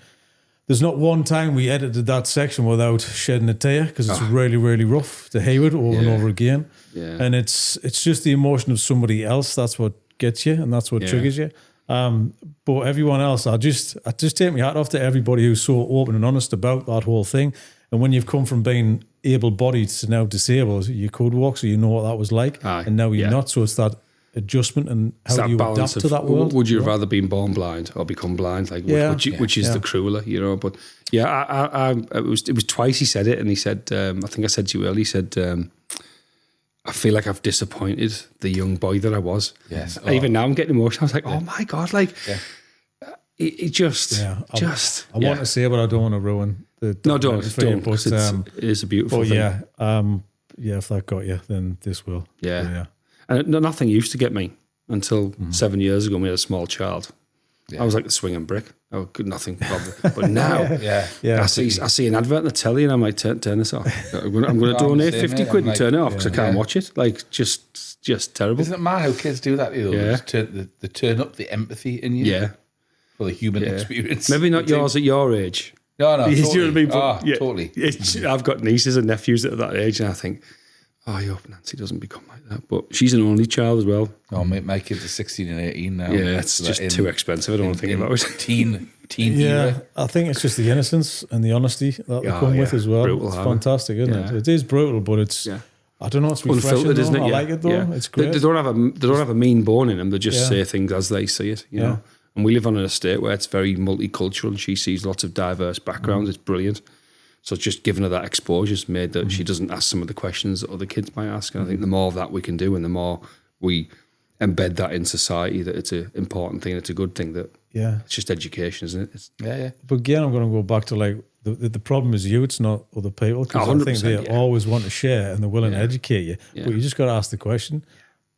there's not one time we edited that section without shedding a tear because it's really, really rough to hear it over and over again. Yeah. And it's just the emotion of somebody else. That's what gets you, and that's what triggers you. But everyone else, I just take my hat off to everybody who's so open and honest about that whole thing. And when you've come from being able-bodied to now disabled, you could walk, so you know what that was like, and now you're not. So it's that adjustment and how do you adapt to that world. Would you have rather been born blind or become blind? Like, which is the crueler, you know? But it was twice he said it, and he said, I think I said to you earlier, he said, I feel like I've disappointed the young boy that I was. Yes. Even now I'm getting emotional. I was like, oh my God, like, it just. I want to say, but I don't want to ruin the. No, don't. But it is a beautiful thing. If that got you, then this will. Yeah. And nothing used to get me until 7 years ago. We had a small child, I was like the swinging brick. I could nothing bother. But now, Yeah. I see an advert on the telly and I'm like, turn this off. I'm going to donate 50 quid and turn it off because I can't watch it. Like, just terrible. Isn't it mad how kids do that? They turn up the empathy in you. Yeah. For the human experience. Maybe not yours at your age. No, totally. You know what I mean? But, totally. I've got nieces and nephews at that age and I think, I hope Nancy doesn't become like that. But she's an only child as well. Oh, my kids are 16 and 18 now. Yeah, it's just too expensive. I don't want to think about it. Teen era. I think it's just the innocence and the honesty that they come with as well. Brutal, it's fantastic, isn't it? It is brutal, but it's... Yeah. I don't know. It's unfiltered, isn't it? I like it though. Yeah. It's great. They don't have a mean bone in them. They just say things as they see it. You know. And we live on an estate where it's very multicultural, and she sees lots of diverse backgrounds. It's brilliant. So it's just giving her that exposure has made that she doesn't ask some of the questions that other kids might ask. And I think the more of that we can do, and the more we embed that in society, that it's an important thing, it's a good thing. That it's just education, isn't it? But again, I'm going to go back to like the problem is you. It's not other people, because I think they always want to share and they're willing to educate you. But you just got to ask the question.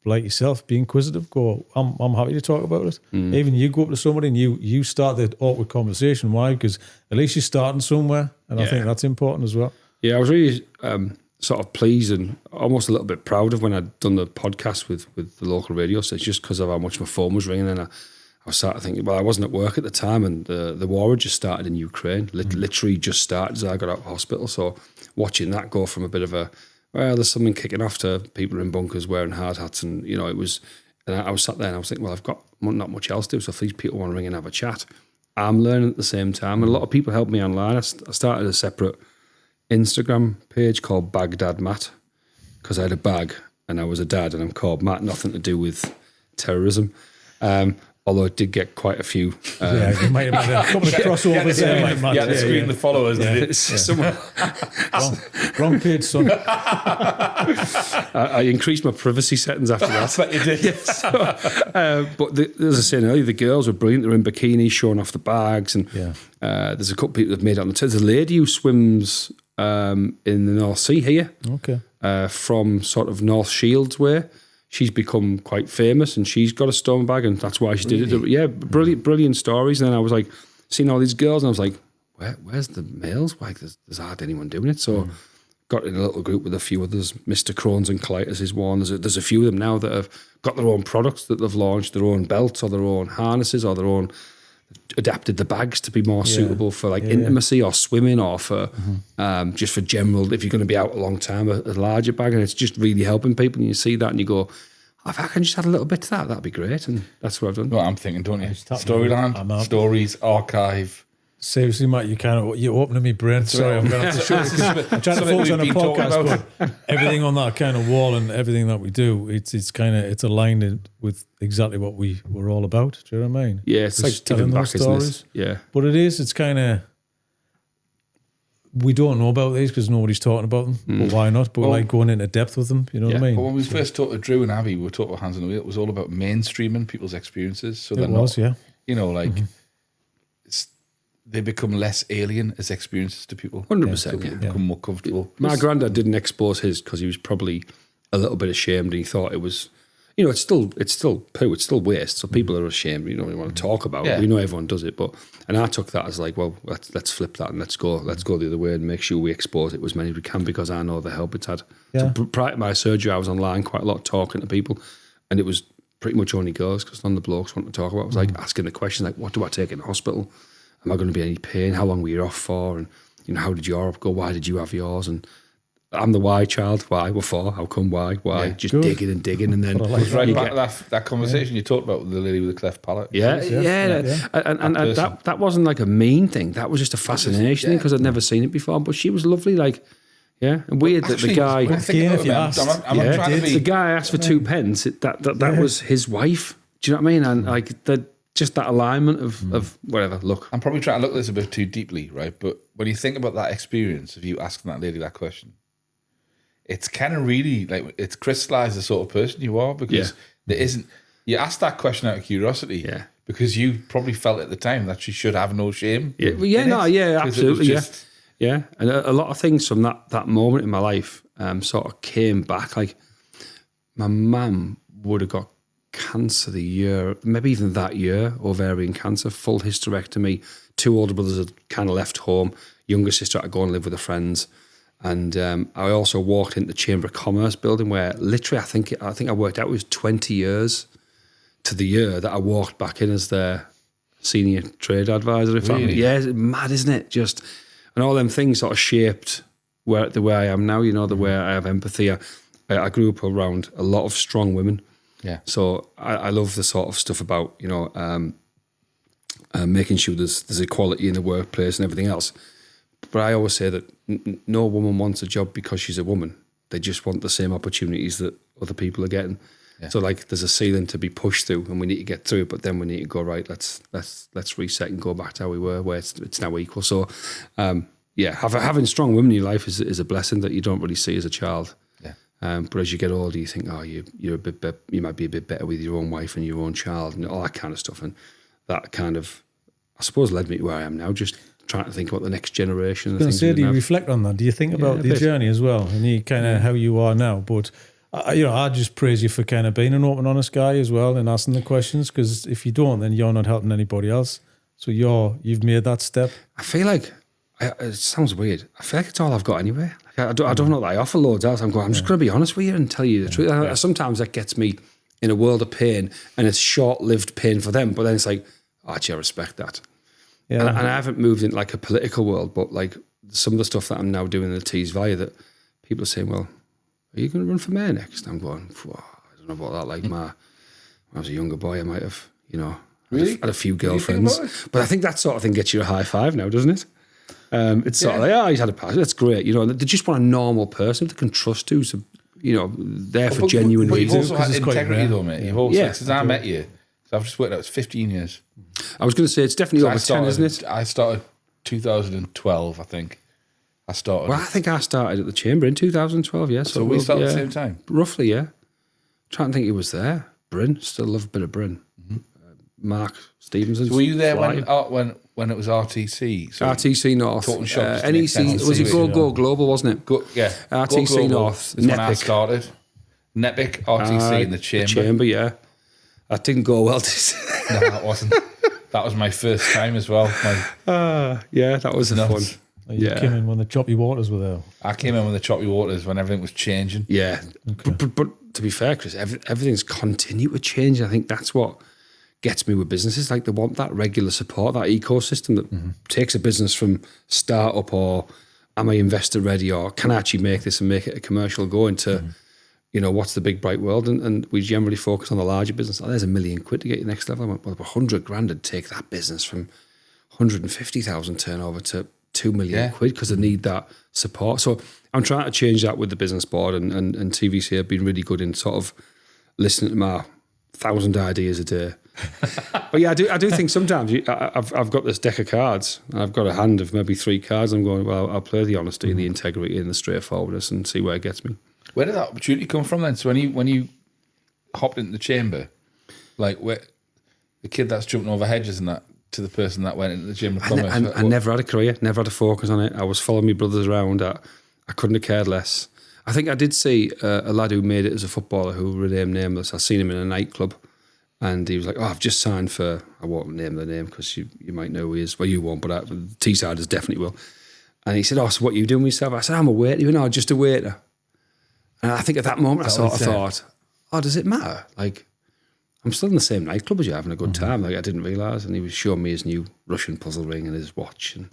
Like yourself, be inquisitive. Go. I'm happy to talk about it. Even you go up to somebody and you start the awkward conversation. Why? Because at least you're starting somewhere, and I think that's important as well. Yeah, I was really sort of pleased and almost a little bit proud of when I'd done the podcast with the local radio station, just because of how much my phone was ringing, and I was starting thinking, well, I wasn't at work at the time, and the war had just started in Ukraine. Literally just started as I got out of hospital. So watching that go from a bit of a, well, there's something kicking off, to people in bunkers wearing hard hats, and you know, it was. And I was sat there and I was thinking, well, I've got not much else to do, so if these people want to ring and have a chat, I'm learning at the same time. And a lot of people helped me online. I started a separate Instagram page called Baghdad Matt, because I had a bag and I was a dad, and I'm called Matt. Nothing to do with terrorism. Although it did get quite a few. You might have had a couple of crossovers there. Yeah, the screen the followers. Wrong page, son. I increased my privacy settings after that. But you did. But as I said earlier, the girls were brilliant. They're in bikinis, showing off the bags. And there's a couple of people that have made it on the There's a lady who swims in the North Sea here. Okay. From sort of North Shields way. She's become quite famous, and she's got a stoma bag, and that's why she did it. Yeah, brilliant stories. And then I was like, seeing all these girls, and I was like, where's the males? Like, there's hardly anyone doing it. So got in a little group with a few others. Mr. Crohn's and colitis is one. There's a few of them now that have got their own products that they've launched, their own belts or their own harnesses or their own, adapted the bags to be more suitable for like intimacy or swimming, or for just for general, if you're going to be out a long time, a larger bag. And it's just really helping people, and you see that and you go, if I can just add a little bit to that, that'd be great. And that's what I've done. Well, I'm thinking, don't you? Storyland, stories, archive. Seriously, Matt, you're opening my brain. Sorry, I'm going to have to show you. I'm trying to focus on a podcast, but everything on that kind of wall and everything that we do, it's aligned with exactly what we're all about. Do you know what I mean? Yeah, it's just like telling those stories. Yeah, but it's kind of, we don't know about these because nobody's talking about them. But why not? But like going into depth with them. You know what I mean? But when we first talked to Drew and Abby, we were talking about Hands on the Wheel. It was all about mainstreaming people's experiences. So you know, like. They become less alien as experiences to people. 100%. People become more comfortable. My granddad didn't expose his because he was probably a little bit ashamed, and he thought it was, you know, it's still poo, it's still waste. So people are ashamed. You know, we want to talk about it. We know everyone does it, and I took that as like, well, let's flip that and let's go the other way and make sure we expose it as many as we can, because I know the help it's had. So prior to my surgery, I was online quite a lot talking to people, and it was pretty much only girls, because none of the blokes wanted to talk about it. I was like asking the question, like, what do I take in the hospital? Am I going to be any pain? How long were you off for? And, you know, how did your up go? Why did you have yours? And I'm the why child. Why? What for? How come? Why? Yeah, just good. digging. And then it was right back to that conversation you talked about with the lady with the cleft palate. And that wasn't like a mean thing. That was just a fascination because I'd never seen it before. But she was lovely, like, and weird that the guy... The guy asked for 2 pence. That was his wife. Do you know what I mean? And like just that alignment of whatever. Look, I'm probably trying to look at this a bit too deeply, right? But when you think about that experience of you asking that lady that question, it's kind of really like it's crystallized the sort of person you are, because there isn't. You asked that question out of curiosity, because you probably felt at the time that she should have no shame. Absolutely, And a lot of things from that moment in my life sort of came back. Like my mum would have got cancer the year, maybe even that year, ovarian cancer, full hysterectomy. 2 older brothers had kind of left home. Younger sister had to go and live with her friends. And I also walked into the Chamber of Commerce building where literally I think I worked out it was 20 years to the year that I walked back in as their senior trade advisor. Yeah, it's mad, isn't it? Just, and all them things sort of shaped the way I am now, the way I have empathy. I grew up around a lot of strong women. Yeah. So I love the sort of stuff about, making sure there's equality in the workplace and everything else. But I always say that no woman wants a job because she's a woman. They just want the same opportunities that other people are getting. Yeah. So there's a ceiling to be pushed through, and we need to get through it. But then we need to go right. Let's reset and go back to how we were, where it's now equal. So, having strong women in your life is a blessing that you don't really see as a child. Yeah. But as you get older, you think, you're a bit you might be a bit better with your own wife and your own child and all that kind of stuff. And that kind of, I suppose, led me to where I am now. Just trying to think about the next generation. Do you reflect on that? Do you think about the journey as well, and you kind of how you are now? But I just praise you for kind of being an open, honest guy as well and asking the questions. Because if you don't, then you're not helping anybody else. So you've made that step. I feel like it sounds weird. I feel like it's all I've got anyway. I don't know that I offer loads else. I'm just going to be honest with you and tell you the truth. Yeah. Sometimes that gets me in a world of pain, and it's short-lived pain for them. But then it's like, actually, I respect that. Yeah. And I haven't moved into like a political world, but like some of the stuff that I'm now doing in the Tees Valley, that people are saying, well, are you going to run for mayor next? I'm going, I don't know about that. Like when I was a younger boy, I might have, really? had a few girlfriends. But I think that sort of thing gets you a high five now, doesn't it? It's sort of like, he's had a pass. That's great. They just want a normal person they can trust who's, there for genuine reasons. You've also had integrity though, mate. You've also, since I met you, so I've just worked out, it's 15 years. I was going to say, it's definitely over 10, isn't it? I started 2012, I think. Well, I think I started at the Chamber in 2012, yeah. So we started at the same time? Roughly, yeah. Trying to think, it was there. Bryn, still love a bit of Bryn. Mm-hmm. Mark Stevenson. So were you there when it was RTC? So RTC North. NEC, was it Go Global, wasn't it? RTC North. Is when I started. Nepic, RTC in the Chamber. The Chamber, yeah. That didn't go well. No, it wasn't. That was my first time as well. That was fun. You came in when the choppy waters were there. I came in when the choppy waters, when everything was changing. Yeah. Okay. But to be fair, Chris, everything's continued to change. I think that's what gets me with businesses. Like, they want that regular support, that ecosystem that takes a business from start-up, or am I investor ready, or can I actually make this and make it a commercial go into... what's the big bright world? And we generally focus on the larger business. There's £1 million to get you next level. I went, well, 100 grand would take that business from 150,000 turnover to 2 million quid, because they need that support. So I'm trying to change that with the business board, and TVC have been really good in sort of listening to my 1,000 ideas a day. But yeah, I do think sometimes I've got this deck of cards, and I've got a hand of maybe 3 cards. I'm going, well, I'll play the honesty, the integrity, and the straightforwardness, and see where it gets me. Where did that opportunity come from then? So when you hopped into the Chamber, like where the kid that's jumping over hedges and that, to the person that went into the Chamber of Commerce? I never had a career, never had a focus on it. I was following my brothers around. I couldn't have cared less. I think I did see a lad who made it as a footballer who remained nameless. I seen him in a nightclub, and he was like, I've just signed for, I won't name the name because you might know who he is. Well, you won't, but Teessiders definitely will. And he said, so what are you doing with yourself? I said, I'm a waiter. You know, just a waiter. And I think at that moment I thought, does it matter? Like, I'm still in the same nightclub as you, having a good time. Like, I didn't realise. And he was showing me his new Russian puzzle ring and his watch. And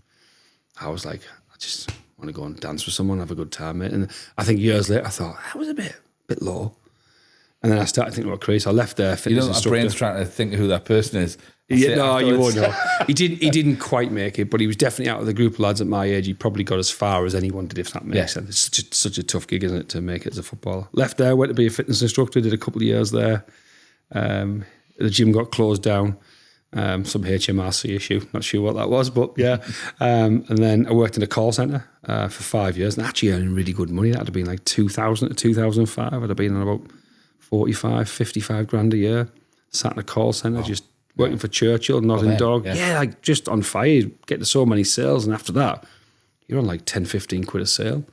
I was like, I just want to go and dance with someone, have a good time, mate. And I think years later I thought, that was a bit low. And then I started thinking about Chris. I left there. My brain's trying to think of who that person is. You won't know. He didn't quite make it, but he was definitely out of the group of lads at my age. He probably got as far as anyone did, if that makes sense. It's such a tough gig, isn't it, to make it as a footballer. Left there, went to be a fitness instructor, did a couple of years there. The gym got closed down. Some HMRC issue, not sure what that was, but yeah. And then I worked in a call centre for 5 years, and actually earning really good money. That would have been like 2000 to 2005. I'd have been on about 45, 55 grand a year. Sat in a call centre, just working for Churchill, nodding dog. Yeah, like just on fire, getting so many sales. And after that, you're on like 10, 15 quid a sale.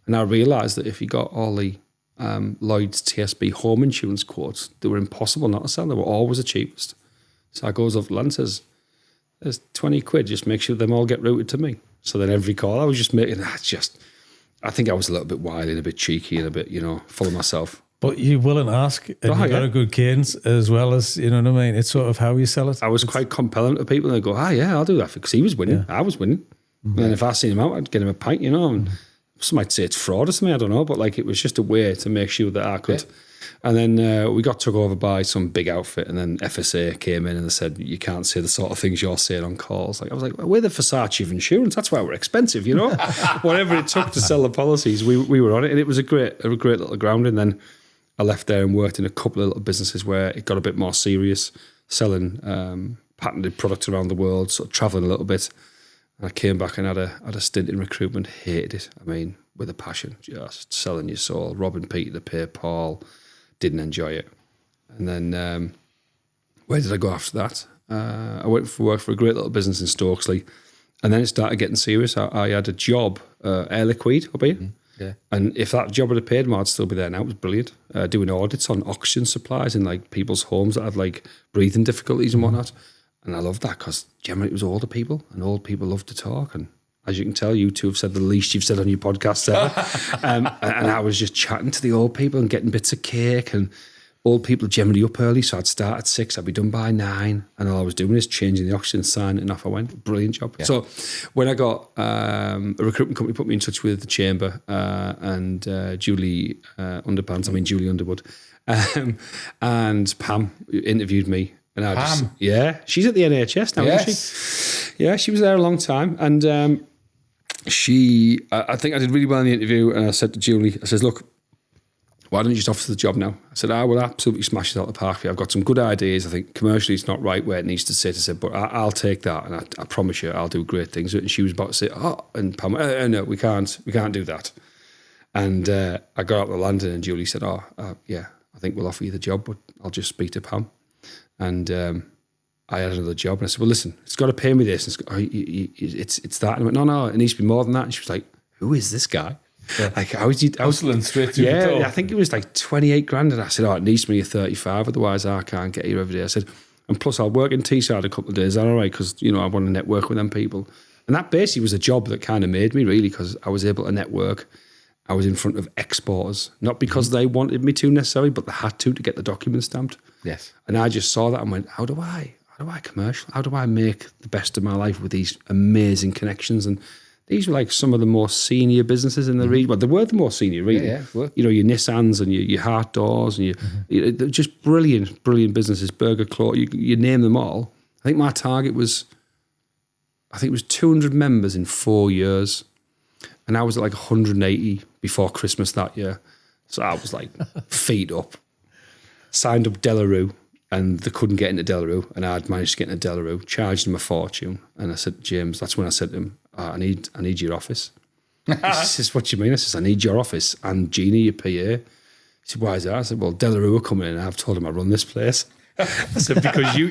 And I realised that if you got all the Lloyd's TSB home insurance quotes. They were impossible not to sell. They were always the cheapest. So I goes up to Land and says, there's 20 quid, just make sure them all get routed to me. So then every call, I was just making, I think I was a little bit wily and a bit cheeky and a bit, full of myself. But you willing to ask, and you've got a good cadence as well as, you know what I mean? It's sort of how you sell it. I was quite compelling to people, and they go, I'll do that, because he was winning. Yeah. I was winning. Mm-hmm. And if I seen him out, I'd get him a pint, and some might say it's fraud or something, I don't know, but like it was just a way to make sure that I could. Yeah. And then we got took over by some big outfit, and then FSA came in and they said, you can't say the sort of things you're saying on calls. Like I was like, well, we're the Versace of insurance. That's why we're expensive, Whatever it took to sell the policies, we were on it, and it was a great little grounding. Then I left there and worked in a couple of little businesses where it got a bit more serious, selling patented products around the world, sort of traveling a little bit. And I came back and had a stint in recruitment, hated it. I mean, with a passion, just selling your soul, robbing Peter to pay Paul. Didn't enjoy it. And then where did I go after that? I went for work for a great little business in Stokesley, and then it started getting serious. I had a job, Air Liquide up here. Yeah. And if that job had paid more, I'd still be there now. It was brilliant. Doing audits on oxygen supplies in like people's homes that had like breathing difficulties and whatnot. And I loved that because generally it was older people, and old people love to talk. And as you can tell, you two have said the least you've said on your podcast there. And I was just chatting to the old people and getting bits of cake. And old people are generally up early, so I'd start at 6, I'd be done by 9. And all I was doing is changing the oxygen sign, and off I went. Brilliant job. Yeah. So when I got a recruitment company put me in touch with the Chamber and Julie Underwood, and Pam think me. And I just, she's at the NHS now, isn't she? Yeah, she was there a long time. And I think I did really well in the interview. And I said to Julie, I says, look, why don't you just offer the job now? I said, I will absolutely smash it out of the park. I've got some good ideas. I think commercially it's not right where it needs to sit. I said, but I'll take that. And I promise you, I'll do great things. And she was about to say, and Pam, no, we can't do that. And I got out of London, and Julie said, I think we'll offer you the job, but I'll just speak to Pam. And I had another job, and I said, well, listen, it's got to pay me this. And it's that. And I went, no, it needs to be more than that. And she was like, who is this guy? Yeah. Like, I was hustling straight through the door. I think it was like 28 grand. And I said, it needs to be a 35, otherwise I can't get here every day. I said, and plus I'll work in Teesside a couple of days. Is that all right? Because, I want to network with them people. And that basically was a job that kind of made me, really, because I was able to network. I was in front of exporters, not because they wanted me to necessarily, but they had to get the documents stamped. Yes. And I just saw that and went, how do I commercial? How do I make the best of my life with these amazing connections? And these were like some of the more senior businesses in the region. Well, they were the more senior, really. Yeah. Your Nissans and your Hart Doors and they're just brilliant businesses. Burger Claw, you name them all. I think my target was 200 members in 4 years. And I was at like 180 before Christmas that year. So I was like feet up. Signed up Delarue, and they couldn't get into Delarue, and I'd managed to get into Delarue, charged them a fortune. And I said, James, that's when I said to him, I need your office. He says, what do you mean? I says, I need your office and Jeannie, your PA. He said, why is that? I said, well, Delarue are coming in, and I've told him I run this place. I said, because you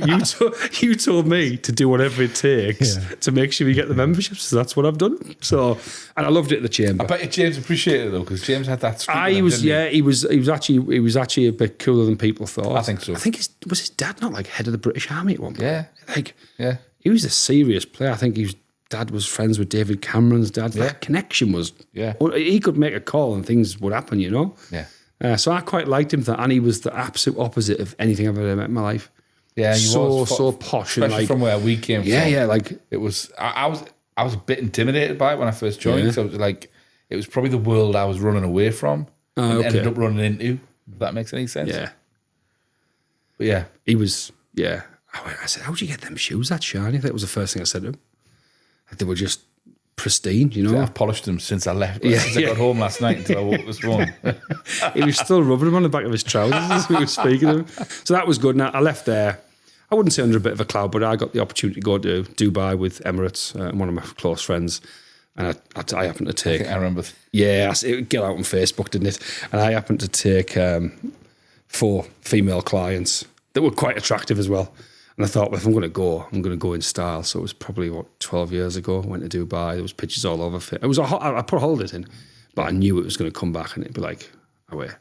told me to do whatever it takes to make sure you get the membership. So that's what I've done. So, and I loved it at the Chamber. I bet you James appreciated it though, because James had that. He was actually a bit cooler than people thought. I think so. I think his dad not like head of the British Army at one point? Yeah. He was a serious player. I think his dad was friends with David Cameron's dad. Yeah. That connection was. Yeah. He could make a call and things would happen. Yeah. So I quite liked him, and he was the absolute opposite of anything I've ever met in my life. Yeah, he was so posh, especially and from where we came from. Yeah, like it was. I was a bit intimidated by it when I first joined. So it was like it was probably the world I was running away from and ended up running into. If that makes any sense. Yeah. But yeah, he was. Yeah, I said, "How'd you get them shoes that shiny?" That was the first thing I said to him. Like they were just pristine, I've polished them since I left. Since I got home last night until I woke this morning. He was still rubbing them on the back of his trousers as we were speaking to him. So that was good. Now I left there. I wouldn't say under a bit of a cloud, but I got the opportunity to go to Dubai with Emirates, one of my close friends. And I happened to take... I remember. Yeah, it get out on Facebook, didn't it? And I happened to take 4 female clients that were quite attractive as well. And I thought, well, if I'm going to go in style. So it was probably, 12 years ago. I went to Dubai. There was pictures all over. It was I put holidays in, but I knew it was going to come back and it'd be like, oh, wait.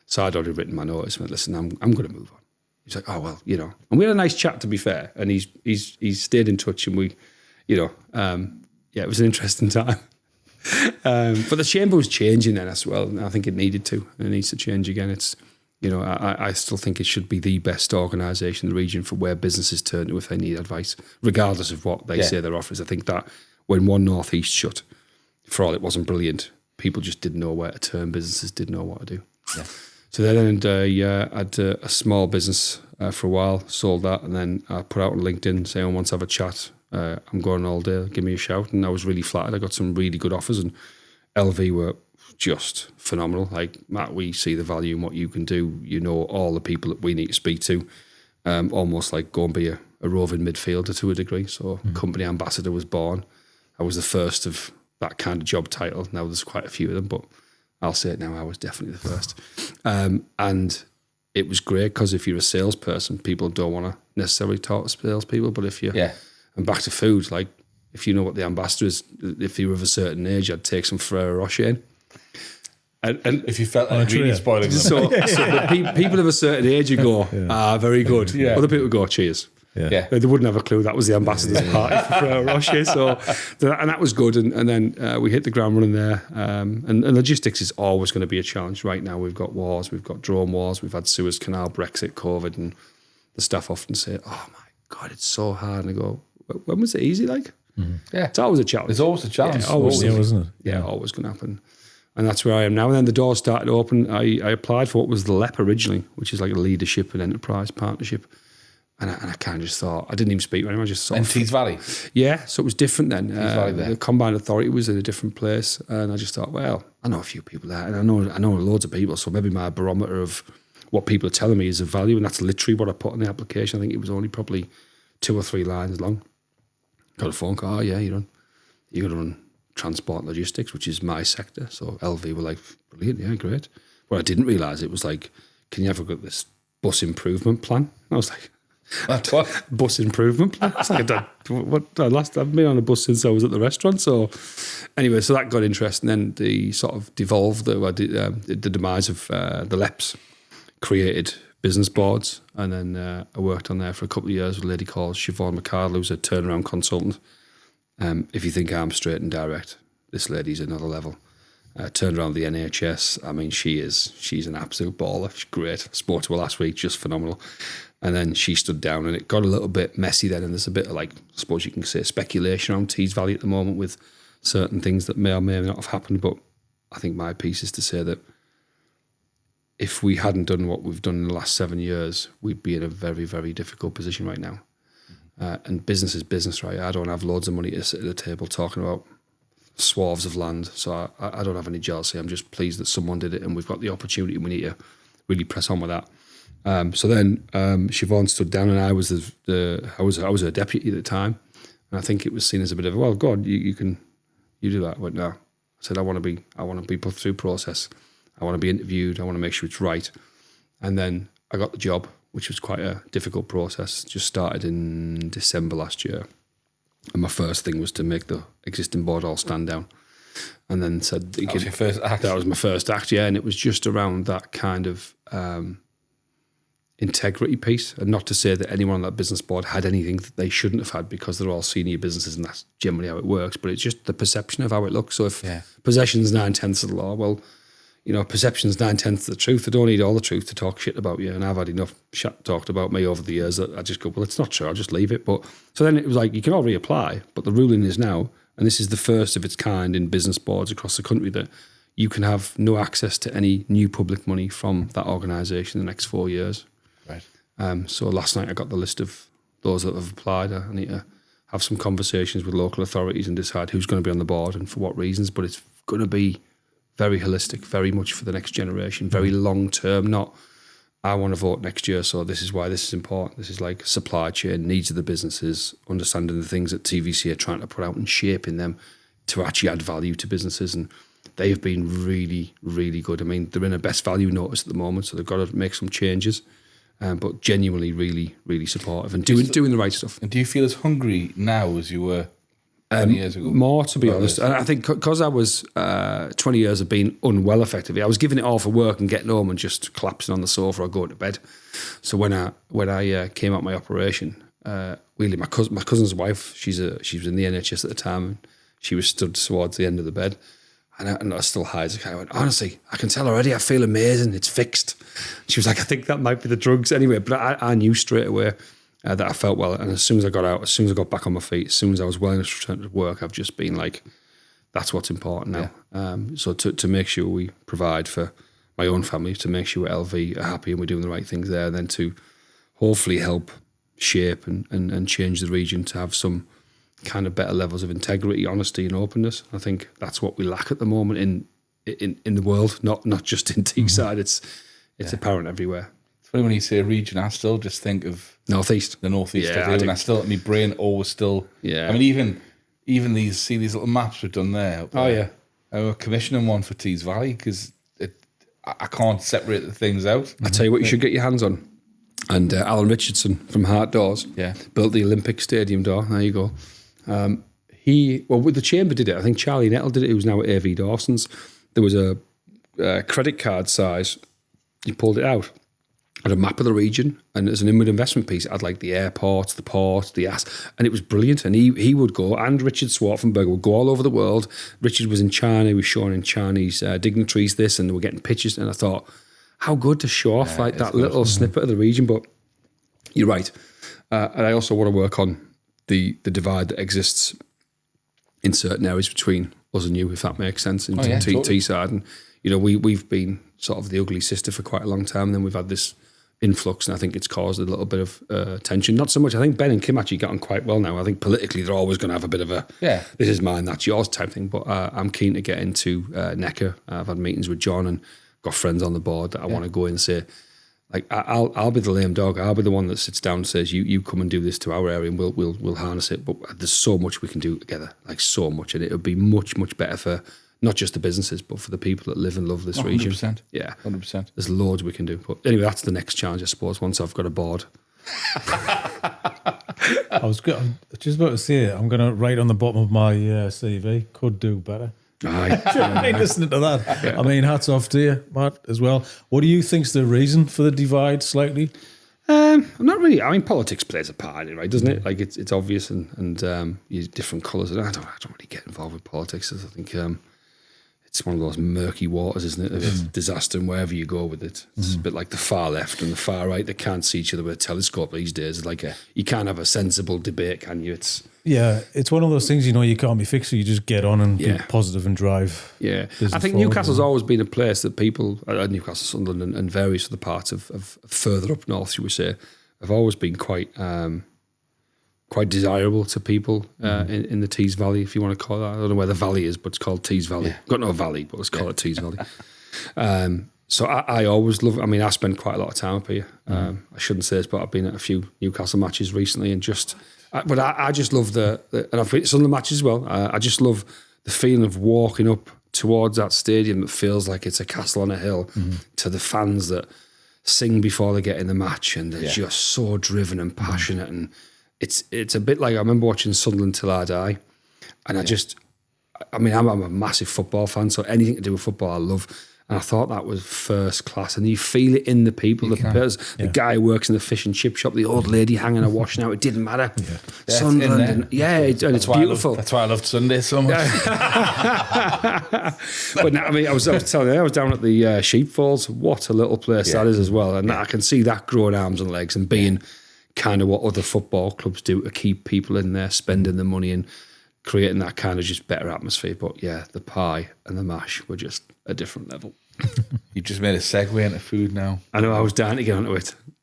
So I'd already written my notice and went, listen, I'm going to move on. He's like, oh, well, you know. And we had a nice chat, to be fair. And he's stayed in touch, and we, you know, it was an interesting time. But the chamber was changing then as well. And I think it needed to. And it needs to change again. It's, you know, I still think it should be the best organisation in the region for where businesses turn to if they need advice, regardless of what they say their offer is. I think that when One North East shut, for all it wasn't brilliant, people just didn't know where to turn. Businesses didn't know what to do. Yeah. So then I had a small business for a while, sold that, and then I put out on LinkedIn saying, I want to have a chat. I'm going all day, give me a shout. And I was really flattered. I got some really good offers, and LV were just phenomenal. Like, Matt, we see the value in what you can do. You know all the people that we need to speak to, almost like go and be a roving midfielder to a degree. So company ambassador was born. I was the first of that kind of job title. Now there's quite a few of them, but I'll say it now, I was definitely the first. And it was great because if you're a salesperson, people don't want to necessarily talk to salespeople. But if you're, and back to food, like if you know what the ambassador is, if you were of a certain age, I'd take some Ferrero Rocher in. And if you felt like really spoiling them. So people of a certain age, you go, very good. Yeah. Other people go, cheers. Yeah. They wouldn't have a clue that was the ambassador's party for Ferrero Rocher. So, and that was good. And then we hit the ground running there. And logistics is always going to be a challenge. Right now, we've got wars, we've got drone wars, we've had Suez Canal, Brexit, COVID, and the staff often say, oh my God, it's so hard. And I go, when was it easy like? Mm-hmm. Yeah. It's always a challenge. There's always a challenge. Always, wasn't it? Yeah, always going to happen. And that's where I am now. And then the doors started to open. I applied for what was the LEP originally, which is like a leadership and enterprise partnership. And I kind of just thought, I didn't even speak to anyone, I just sort of... In Tees Valley? Yeah, so it was different then. The Combined Authority was in a different place. And I just thought, well, I know a few people there, and I know loads of people, so maybe my barometer of what people are telling me is of value, and that's literally what I put in the application. I think it was only probably 2 or 3 lines long. Got a phone call, you're going to run transport and logistics, which is my sector. So LV were like, brilliant, yeah, great. What I didn't realise, it was like, can you ever get this bus improvement plan? And I was like, what? Bus improvement plan? It's like I've been on a bus since I was at the restaurant. So anyway, so that got interesting. Then the sort of devolved, the demise of the LEPs created business boards. And then I worked on there for a couple of years with a lady called Siobhan McCardle, who's a turnaround consultant. If you think I'm straight and direct, this lady's another level. Turned around the NHS. I mean, she's an absolute baller. She's great. I spoke to her last week, just phenomenal. And then she stood down, and it got a little bit messy then. And there's a bit of, like, I suppose you can say, speculation around Tees Valley at the moment with certain things that may or may not have happened. But I think my piece is to say that if we hadn't done what we've done in the last 7 years, we'd be in a very, very difficult position right now. And business is business, right? I don't have loads of money to sit at a table talking about swaths of land. So I don't have any jealousy. I'm just pleased that someone did it, and we've got the opportunity, and we need to really press on with that. So then Siobhan stood down, and I was I was her deputy at the time, and I think it was seen as a bit of, well, God, you do that. I went, no. I said, I want to be put through process. I want to be interviewed. I want to make sure it's right. And then I got the job, which was quite a difficult process. Just started in December last year, and my first thing was to make the existing board all stand down. And then said, that was your first act. That was my first act, yeah. And it was just around that kind of integrity piece, and not to say that anyone on that business board had anything that they shouldn't have had, because they're all senior businesses and that's generally how it works, but it's just the perception of how it looks. So if possession's 9/10 of the law, well, you know, perception's 9/10 of the truth. They don't need all the truth to talk shit about you, and I've had enough shit talked about me over the years that I just go, well, it's not true, I'll just leave it. But so then it was like, you can all reapply, but the ruling is now, and this is the first of its kind in business boards across the country, that you can have no access to any new public money from that organisation in the next 4 years. Right. So last night I got the list of those that have applied. I need to have some conversations with local authorities and decide who's going to be on the board and for what reasons. But it's going to be very holistic, very much for the next generation, very long term. Not, I want to vote next year, so this is why this is important. This is like supply chain, needs of the businesses, understanding the things that TVC are trying to put out and shaping them to actually add value to businesses. And they've been really, really good. I mean, they're in a best value notice at the moment, so they've got to make some changes. But genuinely really, really supportive and doing the right stuff. And do you feel as hungry now as you were 20 years ago? More, to be honest. And I think because I was 20 years of being unwell effectively, I was giving it all for work and getting home and just collapsing on the sofa or going to bed. So when I came out my operation, really my cousin's wife, she was in the NHS at the time, and she was stood towards the end of the bed. And I was still high as a kite. I went, honestly, I can tell already, I feel amazing. It's fixed. She was like, I think that might be the drugs anyway. But I knew straight away that I felt well. And as soon as I got out, as soon as I got back on my feet, as soon as I was well enough to return to work, I've just been like, that's what's important now. Yeah. So to make sure we provide for my own family, to make sure LV are happy and we're doing the right things there, and then to hopefully help shape and change the region to have some kind of better levels of integrity, honesty and openness. I think that's what we lack at the moment in the world, not just in Teesside. It's apparent everywhere. It's funny when you say region, I still just think of Northeast. The Northeast. Yeah, I do, and I still, my brain always still. Yeah. I mean, even these little maps we've done there. Oh yeah. I'm commissioning one for Tees Valley because I can't separate the things out. I tell you what, you should get your hands on. And Alan Richardson from Heart Doors built the Olympic Stadium door. There you go. With the Chamber did it. I think Charlie Nettle did it, who's now at AV Dawson's. There was a credit card size. He pulled it out. Had a map of the region, and as an inward investment piece, it had like the airports, the port, and it was brilliant. And he would go, and Richard Swarthenberg would go all over the world. Richard was in China, he was showing in Chinese dignitaries this, and they were getting pictures. And I thought, how good to show off like that little snippet of the region. But you're right. And I also want to work on the divide that exists in certain areas between us and you, if that makes sense, in Teesside. And, you know, we've been sort of the ugly sister for quite a long time, and then we've had this influx, and I think it's caused a little bit of tension. Not so much. I think Ben and Kim actually got on quite well now. I think politically they're always going to have a bit of a this is mine, that's yours type thing. But I'm keen to get into Necker. I've had meetings with John and got friends on the board that I want to go in and say, like, I'll be the lame dog. I'll be the one that sits down and says, you come and do this to our area, and we'll harness it. But there's so much we can do together, like so much, and it would be much, much better for not just the businesses, but for the people that live and love this region. 100%. Yeah, 100%. There's loads we can do. But anyway, that's the next challenge, I suppose. Once I've got a board. I was just about to say, I'm going to write on the bottom of my CV, could do better. Aye. Listening to that, I mean, hats off to you, Matt, as well. What do you think's the reason for the divide, slightly? Not really. I mean, politics plays a part in it, right? Doesn't it? Like it's obvious, and you different colours. And I don't really get involved with politics. I think it's one of those murky waters, isn't it? Of disaster, and wherever you go with it, it's a bit like the far left and the far right. They can't see each other with a telescope these days. It's like you can't have a sensible debate, can you? It's one of those things, you know, you can't be fixed, so you just get on and be positive and drive. Yeah. I think Newcastle's always been a place that people, Newcastle, Sunderland, and various other parts of further up north, you would say, have always been quite desirable to people in the Tees Valley, if you want to call it that. I don't know where the valley is, but it's called Tees Valley. Yeah. Got no valley, but let's call it Tees Valley. So I always love, I mean, I spend quite a lot of time up here. I shouldn't say this, but I've been at a few Newcastle matches recently, and I just love and I've been at some of the matches as well. I just love the feeling of walking up towards that stadium that feels like it's a castle on a hill, to the fans that sing before they get in the match, and they're just so driven and passionate. And it's a bit like, I remember watching Sunderland Till I Die, and I'm a massive football fan, so anything to do with football I love. And I thought that was first class. And you feel it in the people. The guy who works in the fish and chip shop, the old lady hanging her washing out, it didn't matter. Yeah. Sunderland. It's beautiful. That's why I loved Sunday so much. But now, I mean, I was telling you, I was down at the Sheepfolds. What a little place that is as well. And I can see that growing arms and legs and being kind of what other football clubs do to keep people in there, spending the money and creating that kind of just better atmosphere. But yeah, the pie and the mash were just a different level. You've just made a segue into food now. I know, I was dying to get onto it. Do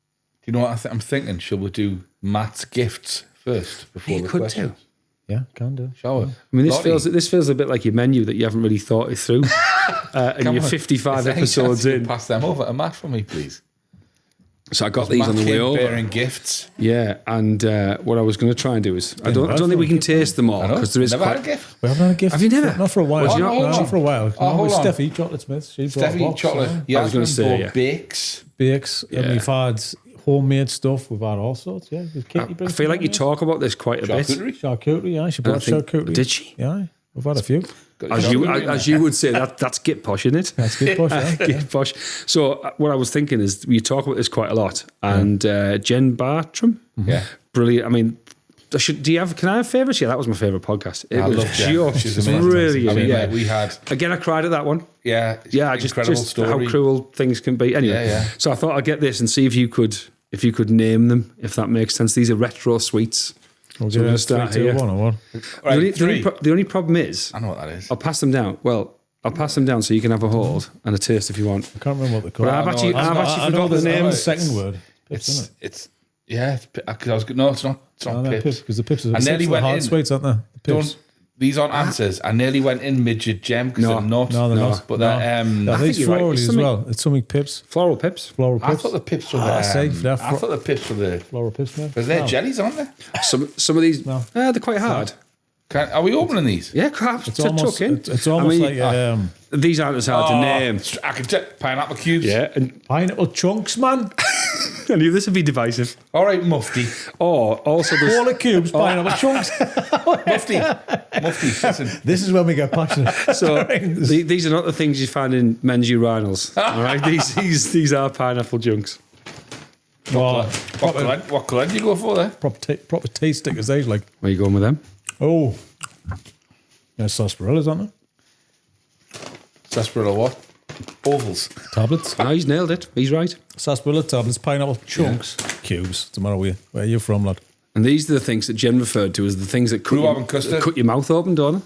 you know what I'm thinking? Shall we do Matt's gifts first before the questions? Yeah, can do. Shall we? I mean, this feels a bit like your menu that you haven't really thought it through. And you're 55 episodes in. Pass them over to Matt for me, please. So I got these on the way over. Bearing gifts. Yeah, and what I was going to try and do is, I don't think we can taste them all, because there is never quite... had a gift. We haven't had a gift. Have you never? Not for a while. Not for a while. Hold on. Steffi, Chocolate Smith. Steffi, chocolate. I was going to say, bakes. Bakes. And we've had homemade stuff. We've had all sorts. Yeah, I feel like you talk about this quite a bit. Charcuterie. Yeah, she brought charcuterie. Did she? Yeah, we've had a few. As you would say, that's git posh, isn't it? That's git posh. Yeah. Git posh. So what I was thinking is, you talk about this quite a lot, and Jen Bartram, brilliant. I mean, can I have favourites? Yeah, that was my favourite podcast. I love Jen. She's brilliant. I mean, we had again. I cried at that one. Yeah, just story. How cruel things can be. Anyway, so I thought I'd get this and see if you could name them, if that makes sense. These are retro sweets. We're going to start here. One or one. Right, the only problem is, I know what that is. I'll pass them down. Well, I'll pass them down so you can have a hold and a taste if you want. I can't remember what they're called. But I've actually forgot the name. The second word. It's because I was no, it's not pips. Because the pips are I nearly went in. Sweets, aren't they? The pips. These aren't answers. I nearly went in midget gem because they're not. No, they're not. But they're these florally as well. It's something pips. Floral pips. I thought the pips were the. I thought the pips were the floral pips. Because they're jellies, aren't they? Some of these, they're quite hard. Are we opening these? Yeah, crap. It's almost like these aren't as hard to name. I can take pineapple cubes. Yeah, and pineapple chunks, man. I knew this would be divisive. All right, Mufti. Or also there's all the cubes, pineapple chunks. Mufti. Listen. This is when we get passionate. So these are not the things you find in men's urinals. All right, these are pineapple chunks. What colour do you go for there? Proper tea stickers, these like. Where are you going with them? Oh, there's sarsaparillas, aren't there? Sarsaparilla what? Ovals. Tablets. No, he's nailed it. He's right. Sarsaparilla tablets, pineapple chunks, cubes. What's the matter with you? Where are you from, lad? And these are the things that Jen referred to as the things that cut your mouth open, don't they?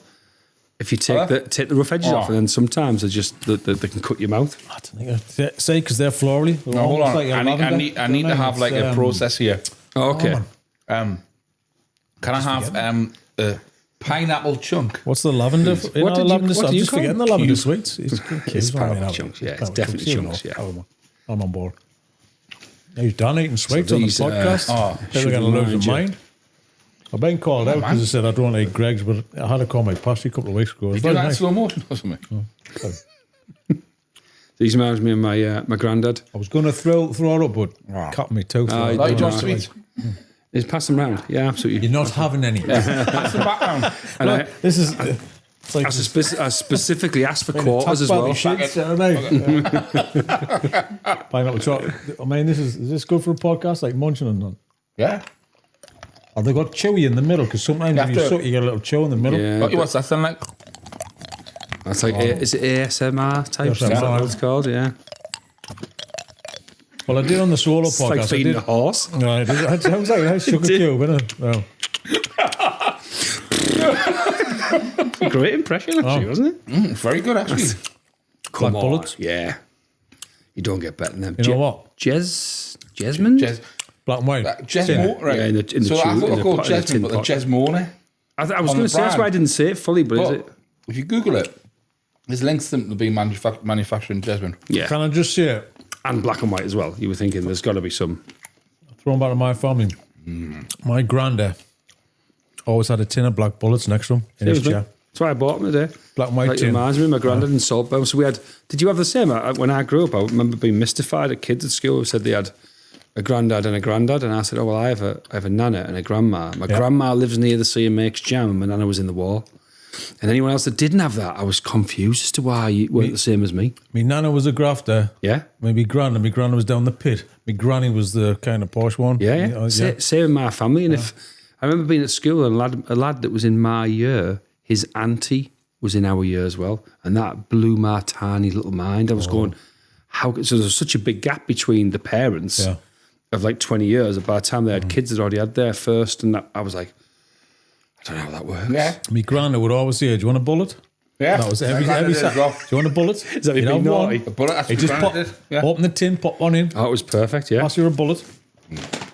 If you take the rough edges off, and then sometimes they can cut your mouth. I don't think. Say because they're florally. No, hold on. Like I need to have like a process here. Oh, okay. Can I have a pineapple chunk? What's the lavender? I'm just forgetting the lavender sweets. It's pineapple chunks. Yeah, it's definitely chunks. Yeah, I'm on board. He's done eating sweets on the podcast. They're going to lose their mind. I've been called out because I said I don't want to eat Greg's, but I had to call my pasty a couple of weeks ago. Did you do that in slow motion or something? These reminds me of my granddad. I was going to throw it up, but cut me too. You want sweets? Just pass them round. Yeah, absolutely. You're not having any. Pass them back round. And this is... Like I specifically asked for quarters as well. Pineapple chocolate. I mean, is this good for a podcast? Like munching and none? Yeah. Have they got chewy in the middle? Because sometimes when you suck, you get a little chew in the middle. Yeah. What's that sound like? That's like, is it ASMR type? Is that what it's called? Yeah. Well, I did on the solo It's podcast. like feeding a horse. No, it sounds like I shook a cube, isn't it? Well. Great impression, actually, wasn't it? Very good, actually. Come Black on. bullets. Yeah. You don't get better than them. You know what? Jasmine? Black and white. Jesmo, right. Yeah, in the so I thought they called Jasmine, but the Jesmone. I was going to say, that's why I didn't say it fully, but is it? If you Google it, there's links to them to be manufacturing Jasmine. Yeah. Can I just say it? And black and white as well. You were thinking there's got to be some. Thrown back to my family. My granddad always had a tin of black bullets next to him in his chair. That's why I bought them today. Black and white like tin. Reminds me of my granddad in Saltburn. So we had. Did you have the same? When I grew up, I remember being mystified at kids at school who said they had a granddad, and I said, "Oh well, I have a nana and a grandma. My grandma lives near the sea and makes jam, and my nana was in the war." And anyone else that didn't have that, I was confused as to why you weren't the same as me. My nana was a grafter. Yeah. My granny was down the pit. My granny was the kind of posh one. Yeah. Same in my family. And if I remember being at school and a lad that was in my year, his auntie was in our year as well. And that blew my tiny little mind. I was going, how? So there's such a big gap between the parents of like 20 years. By the time they had kids, they'd already had their first. And I was like, I don't know how that works. Yeah. My granny would always say, "Do you want a bullet?" Yeah. That was every Saturday. Do you want a bullet? Is that being naughty? A bullet. That's he just open the tin, pop one in. Oh, it was perfect. Yeah. Pass you a bullet.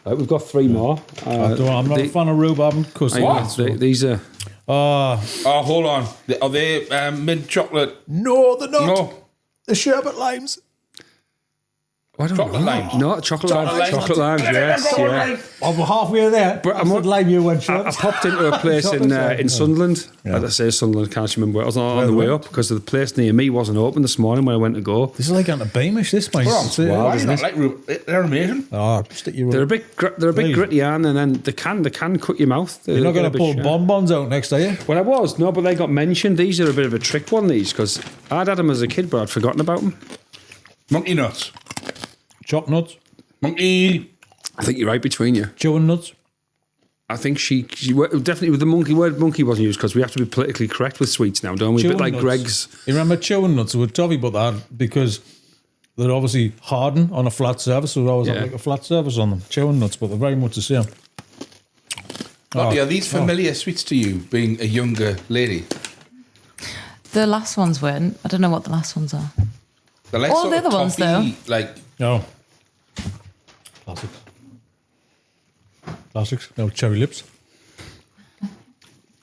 Right, we've got three more. I'm not a fan of rhubarb and custard. These are. Hold on. Are they mint chocolate? No, they're not. No. The sherbet limes. I don't Chocolate know. limes. No, chocolate limes. Chocolate limes, yes. Yeah. Oh, we're halfway there. But That's what lime you went, I Sean. popped into a place in Sunderland. As I say Sunderland, can't remember where. I was on the way up because the place near me wasn't open this morning when I went to go. This is like on a Beamish, this place. Why do you not like they're amazing. Oh, stick your They're a bit gritty, and then they can cut your mouth. You're not going to pull bonbons out next, are you? Well, I was, no, but they got mentioned. These are a bit of a trick one, these, because I'd had them as a kid, but I'd forgotten about them. Monkey nuts. Chopped nuts. Monkey. I think you're right between you. Chewing nuts. I think she definitely with the monkey word. Monkey wasn't used because we have to be politically correct with sweets now, don't we? Chewing a bit like nuts. Greg's. You remember chewing nuts with toffee, but that because they're obviously harden on a flat surface, so they always have like a flat surface on them. Chewing nuts, but they're very much the same. Are these familiar sweets to you, being a younger lady? The last ones weren't. I don't know what the last ones are. They're like All sort the of other ones, toffee, like No. Classics. No, cherry lips.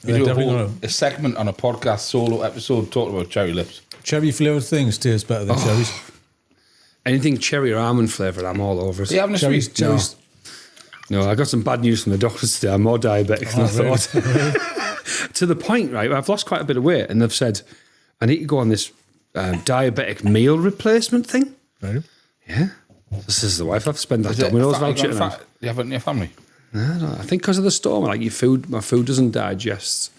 we do a segment on a podcast solo episode talking about cherry lips. Cherry flavoured things taste better than cherries. Anything cherry or almond flavoured, I'm all over it. Do you have any sweets? Cherries. No, I got some bad news from the doctors today. I'm more diabetic than I thought. To the point, right, where I've lost quite a bit of weight, and they've said I need to go on this diabetic meal replacement thing. Right. Yeah. This is the wife. I've spent that Domino's voucher. Do you have it in your family? No, I think because of the stoma, like my food doesn't digest.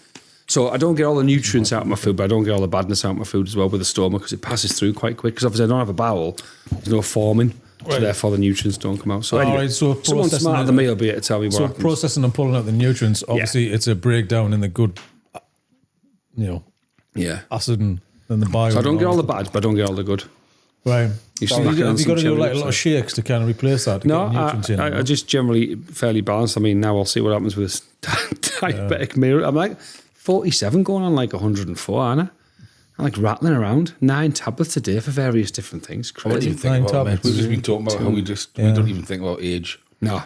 So I don't get all the nutrients out of my food, but I don't get all the badness out of my food as well with the stoma because it passes through quite quick. Because obviously I don't have a bowel, there's no forming, so therefore the nutrients don't come out. So anyway, so someone smarter than me will be able to tell me what So happens. processing and pulling out the nutrients, obviously it's a breakdown in the good, acid and the bio. So I don't get all the bad, but I don't get all the good. Right. You So see, have you got to do cherry like a lips, lot of shakes to kind of replace that? To No, get the nutrients in. I just generally fairly balanced. I mean, now I'll see what happens with this diabetic meal. I'm like 47 going on like 104, aren't I? I'm like rattling around 9 tablets a day for various different things. I wouldn't Crazy. even think about it, mate. tablets. We've just been talking about how we don't even think about age. No.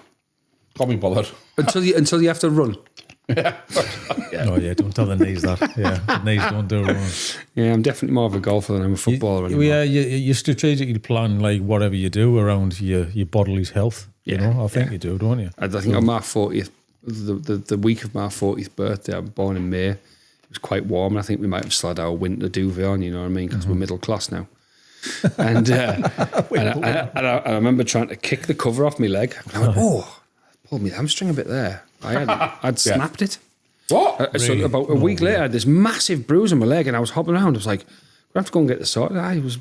Can't be bothered. Until you have to run. Oh yeah, don't tell the knees that. Yeah, the knees don't do wrong. Yeah, I'm definitely more of a golfer than I'm a footballer anymore. Yeah, you strategically plan like whatever you do around your bodily health. You know, I think you do, don't you? I think on my 40th, the week of my 40th birthday, I'm born in May. It was quite warm. And I think we might have slid our winter duvet on, you know what I mean? Because we're middle class now. And I remember trying to kick the cover off my leg. And I went, pulled my hamstring a bit there. I'd snapped it. What? So about a week later, I had this massive bruise on my leg, and I was hopping around. I was like, "I have to go and get this sorted." It was,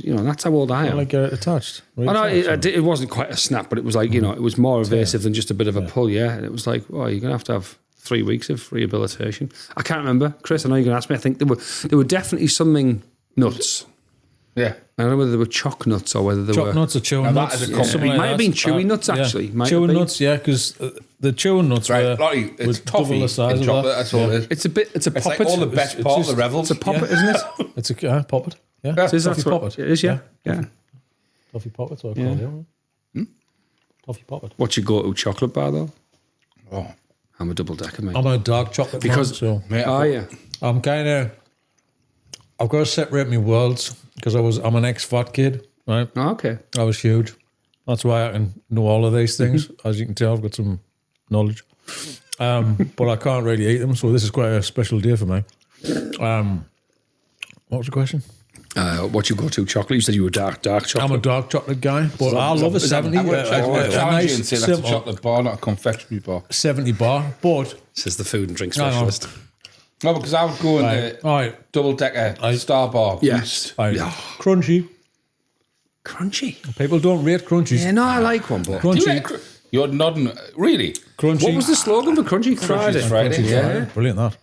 you know, and that's how old I am. Like attached. Right, I know it wasn't quite a snap, but it was like, you know, it was more evasive than just a bit of a pull, yeah. And it was like, oh, you're gonna have to have 3 weeks of rehabilitation. I can't remember, Chris. I know you're gonna ask me. I think there were definitely something nuts. Yeah. I don't know whether they were choc nuts or whether they were nuts or chewing Now nuts. that is a Something might have been chewy nuts actually. Might have Chewing been. nuts, yeah, because the chewing nuts Right, were Lottie, it's double toffee the size and of chocolate, that. that's all it is. It's a It's poppet. like all the best It's part of just- the revels. It's a poppet, isn't it? It's a poppet. Yeah, Is that toffee what poppet. it is? Yeah. Toffee poppet. So I call it. Toffee poppet. What's your go-to chocolate bar though? Oh, I'm a double decker, mate. I'm a dark chocolate Because- man, so mate, Yeah. I'm kind of. I've got to separate my worlds because I'm an ex-fat kid, right? Oh, okay. I was huge. That's why I can know all of these things. As you can tell, I've got some knowledge. But I can't really eat them, so this is quite a special day for me. What was the question? What's your go-to chocolate? You said you were dark chocolate. I'm a dark chocolate guy, but I love a 70. I'm going to challenge you and say that's a simple chocolate bar, not a confectionery bar. 70 bar. But Says the food and drink no. specialist. No, because I would go in right, double decker star bar. Yes. right. Yeah. Crunchy. Crunchy. People don't rate crunchies. Yeah, no, I like one, but Crunchy. You're nodding. Really? Crunchy. what was the slogan for Crunchy Friday? Friday. Crunchy Yeah. Friday. Brilliant that.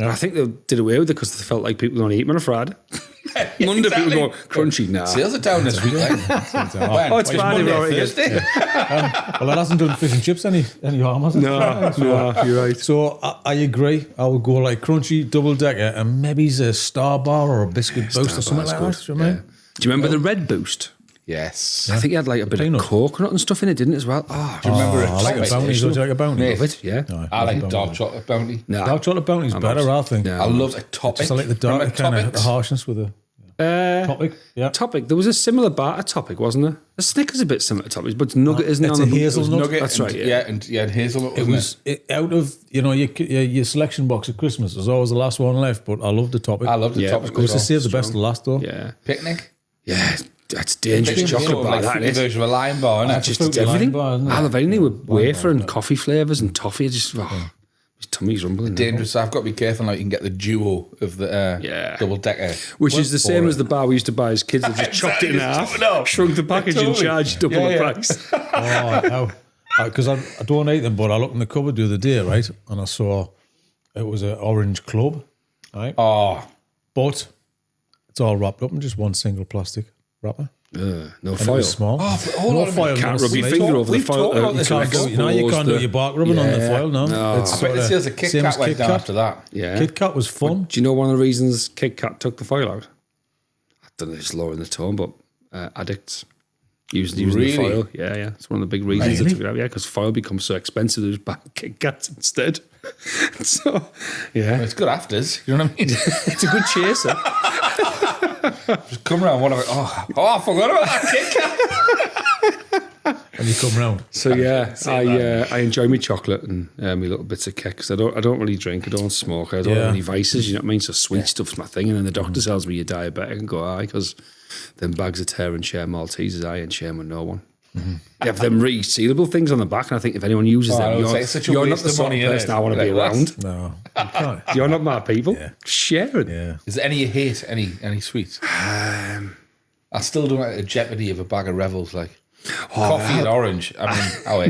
I think they did away with it because they felt like people were going to eat them on a Friday. Monday people go crunchy. Nah. Sales are down this week. When? Oh, it's Friday, Monday, right? Thursday. Well, it hasn't done fish and chips any harm, has it? No, you're right. So I agree. I would go like crunchy, double decker, and maybe a Star Bar or a biscuit boost or something like that. Do you know what I mean? Do you remember the Red Boost? Yes. I think it had like a bit peanut. of coconut and stuff in it, didn't it, as well? Oh, do you Remember I like a it? bounty. Don't you like a bounty? Mate. love it? Yeah. I like dark chocolate bounty. No. Dark chocolate bounty's better, I think. Yeah. I love a topping. Just I like the dark Remember kind of toppings? the harshness with the. Topic. Yeah. Topic. There was a similar bar to Topic, wasn't there? The Snickers a bit similar to Topic, but Nugget isn't it's on a the hazelnut. Nugget. That's and, right. Yeah. and hazelnut. It was out of your selection box at Christmas. It was always the last one left, but I loved the Topic. I loved the Yeah, Topic. It was to save the best to last though. Yeah. Picnic. Yeah. That's dangerous chocolate bar. Like That fruity is. version of a lime bar, isn't it? Just fruity everything. lime bar, isn't it? I love anything with wafer and coffee flavours and toffee. His tummy's rumbling. Dangerous. I've got to be careful now. You can get the duo of the double decker, Which is the same as the bar we used to buy as kids. That just chopped it in half, shrunk the package and charged double the price. Because I don't eat them, but I looked in the cupboard the other day, right, and I saw it was an orange club, right? Oh, But it's all wrapped up in just one single plastic wrapper. No And it foil. was small. hold on a minute. Can't rub your finger over the We've foil. talked about this You can't do your bark rubbing on the foil, no. It's I bet this year's a Kit same as Kat went Kit down Kat. after that. Yeah. Kit Kat was fun. Do you know one of the reasons Kit Kat took the foil out? I don't know if it's lowering the tone, but addicts using Really? the foil. Yeah. It's one of the big reasons they took it out. Yeah, because foil becomes so expensive, they just buy Kit Kats instead. So, yeah. It's good afters. You know what I mean? It's a good chaser. Just come around. I forgot about that Kit Kat. When you come round. So yeah, I enjoy my chocolate and my little bits of cake because I don't really drink, I don't smoke, I don't have any vices. You know what I mean? So sweet stuff's my thing. And then the doctor tells me you're diabetic, and go aye, because them bags of tear and share Maltesers, I ain't sharing with no one. You have them resealable things on the back, and I think if anyone uses them, you're not the sort of person I want to be around. No, you can't. You're not my people. Share it. Yeah. Is there any you hate? Any sweets? I still don't like the jeopardy of a bag of Revels, like coffee and orange. I mean, Well,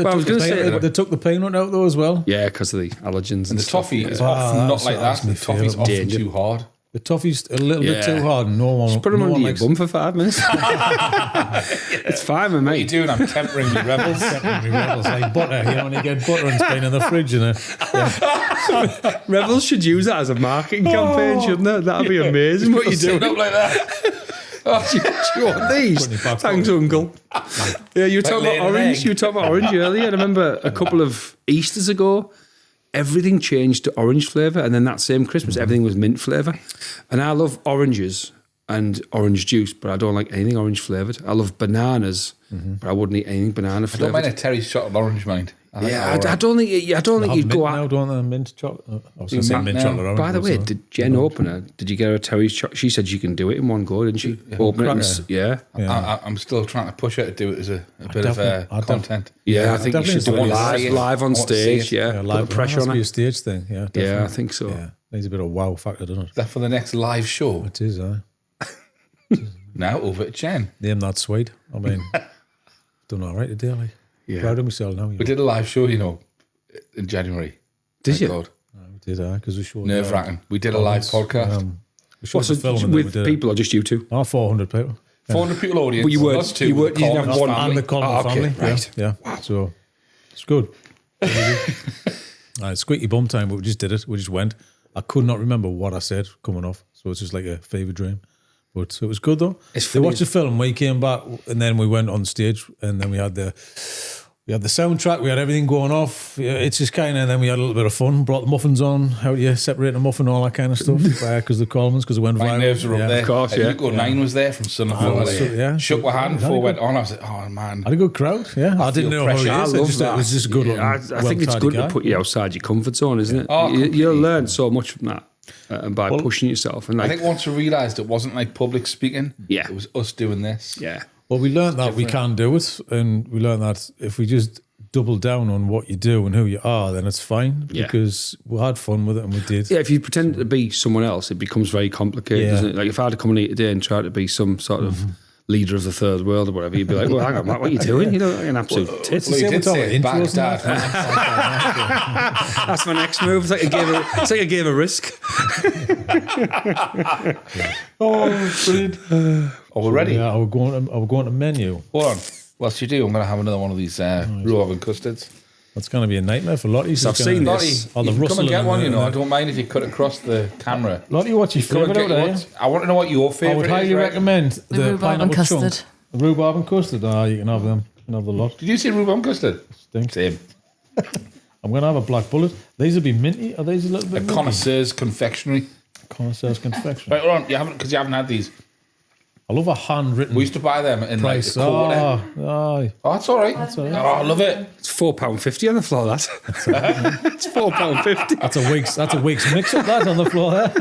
I was going to say they took the peanut out though as well. Yeah, because of the allergens and the stuff. toffee is often not like that. that's my The toffee's favourite. often too hard. The toffee's a little bit too hard. And no one. Just put them no under one your likes bum for 5 minutes. It's fine with What are you me. doing? I'm tempering the Rebels. Rebels like butter. You know when you get butter and it's been in the fridge and Rebels should use that as a marketing campaign, shouldn't they? That'd be amazing. What you Sit doing? up like that. Do you want these? Putting it back Thanks, Uncle. Yeah, you were talking laying about an orange. egg. You were talking about orange earlier. I remember a couple of Easters ago, everything changed to orange flavour, and then that same Christmas, everything was mint flavour. And I love oranges and orange juice, but I don't like anything orange flavoured. I love bananas, but I wouldn't eat anything banana I don't flavoured. mind a Terry's chocolate orange, mind. Yeah, I don't think you'd go now, out. don't they? Mint chocolate. I was going to say mint mint now. chocolate. orange, By the but way, so- did Jen open it? Did you get her a Terry's chocolate? She said you can do it in one go, didn't she? Open it, and yeah. I'm still trying to push her to do it as a bit of content. Yeah, I think you should do it definitely live on I want to see stage. it. Yeah, Yeah, put live the pressure on be a it. stage thing. Yeah, definitely. Yeah, I think so. Yeah, needs a bit of wow factor, doesn't it? Is that for the next live show? It is. Now over to Jen. Name that sweet. I mean, done all right today. Like. Yeah. Proud of myself now. We did a live show, in January. Did you? God. We did, because we showed Nerve wracking. We did a live podcast. We showed What, so the film and then we with did people or just you two? 400 people. 400 people audience. But you weren't- us two, you with weren't- the you didn't have Coleman one- family. And the Coleman okay, family. right. Yeah. So it's good. Squeaky bum time, but we just did it. We just went. I could not remember what I said coming off, so it's just like a fever dream. But it was good though. They funny. watched the film. We came back, and then we went on stage, and then we had the soundtrack. We had everything going off. Yeah, it's just kind of. And then we had a little bit of fun. Brought the muffins on. How do you separate a muffin? All that kind of stuff. Because the Colemans, because it went My viral. nerves were up there. of course, yeah. Luke 9 was there from Son of Holiday. yeah. Shook my hand Had a before we good- went on. I was like, oh man. Had a good crowd. Yeah, I didn't know who he pressure. is. I love It that. was just a good. Yeah, looking, I think it's well-tidy good guy. to put you outside your comfort zone, isn't it? Oh, You'll learn so much from that, and by pushing yourself. And I like, think once we realised it wasn't like public speaking, Yeah. it was us doing this. yeah, Well, we learned that we can do it, and we learned that if we just double down on what you do and who you are, then it's fine. Yeah. Because we had fun with it, and we did. yeah. If you pretend to be someone else, it becomes very complicated, Yeah. doesn't it? Like if I had to come in here today and try to be some sort of leader of the third world or whatever, you'd be like, "Well, hang on, Matt, what are you doing? You know, like an absolute tit." Well, you did Same say with our intros Baghdad. That's my next move. It's like a game of risk. Oh, brilliant! Oh, we're ready. Yeah, I was going to menu. Hold on. Whilst you do, I'm going to have another one of these raw oven custards. That's going to be a nightmare for Lottie. So I've seen Lottie, this. Oh, the you can come rustling and get and one, the- you know. I don't mind if you cut across the camera. Lottie, what's your Come and favourite get out you there? I want to know what your I favourite would is. highly right? recommend The the rhubarb pineapple and chunk. custard. The rhubarb and custard. You can have them. You can have the lot. Did you say rhubarb custard? Stinks. Same. I'm going to have a black bullet. These will be minty. Are these a little A bit minty? connoisseur's confectionery. Connoisseur's Confection. Right, hold on. You haven't had these. I love a handwritten We used to buy them in price. like a quarter. Oh, Oh, that's all right. Oh, I love it. It's £4.50 on the floor, that. It's £4.50. that's a week's mix-up, that, on the floor there.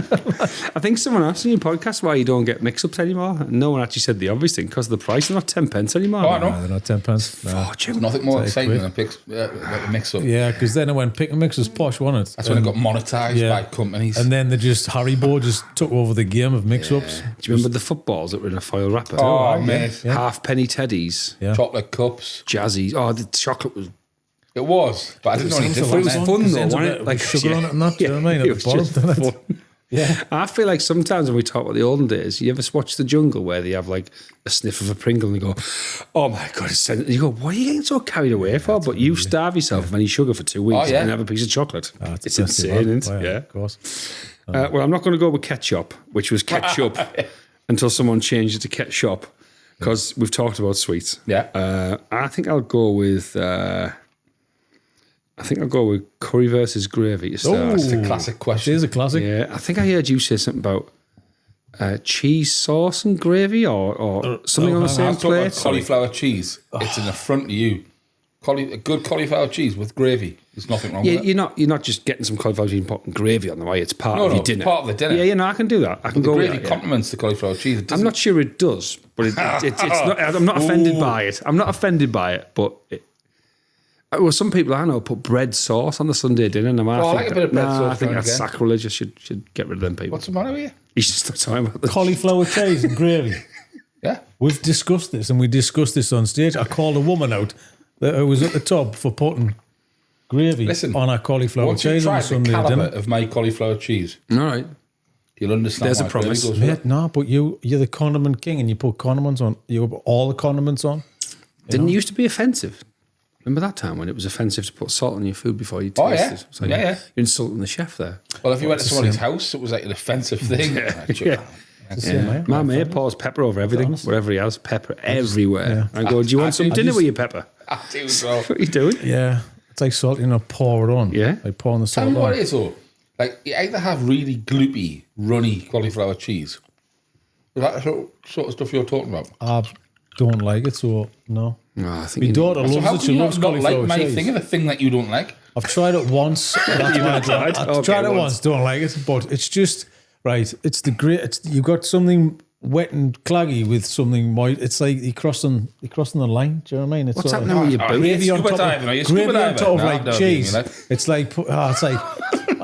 I think someone asked in your podcast why you don't get mix-ups anymore. And no one actually said the obvious thing, because of the price. They're not 10 pence anymore. Oh, I know. No, they're not 10 pence. No. Fortune. Nothing more exciting quick. than a mix-up. Yeah, because then when Pick and Mix was posh, wasn't it? That's when it got monetised by companies. And then Haribo just took over the game of mix-ups. Do you remember the footballs that were in a foil wrapper? Oh, mate. Yeah. Half-penny teddies. Yeah. Chocolate cups. Jazzies. Oh, the chocolate was... It was, but I didn't know any Sounds different. It was like fun because though, it ends wasn't up it? with Like sugar on it and that, do you know what I mean? At it the was bottom, just doesn't it? fun. Yeah. I feel like sometimes when we talk about the olden days, you ever watch The Jungle where they have like a sniff of a Pringle and they go, oh my God, it's and you go, what are you getting so carried away for? But you starve yourself of any sugar for 2 weeks and have a piece of chocolate. Oh, it's insane, isn't it? Yeah. Of course. Well, I'm not going to go with ketchup, which was ketchup until someone changed it to ketchup because we've talked about sweets. Yeah. I think I'll go with curry versus gravy to start. That's a classic It question. is a classic. Yeah, I think I heard you say something about cheese sauce and gravy or something on the I same was talking about plate. cauliflower cheese. It's an affront to you. A good cauliflower cheese with gravy. There's nothing wrong Yeah, with it. you're not just getting some cauliflower cheese and putting gravy on the way. It's part of your dinner. it's part of the dinner. Yeah, I can do that. I can The go gravy with that, yeah. complements the cauliflower cheese. It I'm doesn't- not sure it does, but it's not. I'm not offended by it. I'm not offended by it, but. Well, some people I know put bread sauce on the Sunday dinner, and I like a bit of bread sauce I think now and that's again. sacrilege. I should get rid of them people. What's the matter with you? You should stop talking about this. Cauliflower cheese and gravy. Yeah. We've discussed this, and we discussed this on stage. I called a woman out that was at the top for putting gravy on our cauliflower Once you've cheese on tried a the Sunday calibre dinner. of my cauliflower cheese, All right. you'll understand There's why a promise. gravy goes with it. No, but you're the condiment king, and you put condiments on. You put all the condiments on. Didn't it used to be offensive? Remember that time when it was offensive to put salt on your food before you tasted Oh, yeah. it? It's like, Yeah. You're insulting the chef there. Well, if you went to somebody's house, it was like an offensive thing. My mate pours pepper over everything, wherever he has pepper everywhere. I go, do you want some dinner with your pepper? I do as well. What are you doing? Yeah, it's like salt, pour it on. Yeah. Like pouring the Tell salt me what on. it is, though. Like, you either have really gloopy, runny cauliflower cheese. Is that the sort of stuff you're talking about? I don't like it, so no. Oh, I think My daughter So loves how it. can She you loves not like cauliflower my cheese. thing of a thing that you don't like? I've tried it once. That's why I tried? I've Okay, tried it once. once. Don't like it, but it's just right. It's the great. It's you got something wet and claggy with something moist. It's like you're crossing the line. Do you know what I mean? It's What's sort of- happening with your boot? gravy on Scuba top diving, are you of scuba gravy on diving? top of No, like don't cheese. do me, like. It's like do you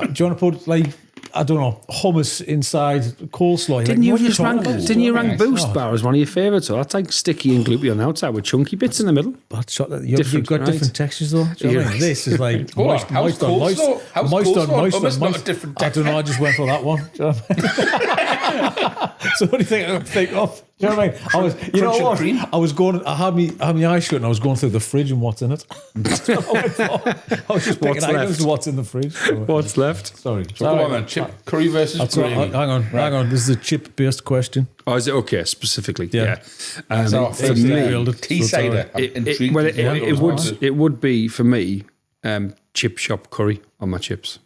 want to put like I don't know hummus inside coleslaw? Didn't you What are just talking rank? about? Didn't you rank Nice. Boost Bar as one of your favourites? So that's like sticky and gloopy on the outside with chunky bits in the middle. But chocolate, you've Different, got right? different textures though. Do you know what I mean? You're This is like Hold on, moist how's on moist, coleslaw? How's moist on coleslaw? moist Hummus on not a moist. different I don't know. I just went for that one. Do you know what I mean? So what do you think I'm think of? Do you know what I mean? I was, you know Crunch and what? cream? I was going. I had my eyes shut, and I was going through the fridge and what's in it. That's what I went for. I was just picking What's items. left? What's in the fridge? So, What's left? sorry. So go on, man. Chip curry versus That's all, gravy. hang on. This is a chip-based question. Oh, is it okay? Specifically, Yeah. yeah. So For first me, grilled it, tea so it's all cider. right. I'm intrigued. well, as to what it yours would was. it would be for me chip shop curry on my chips.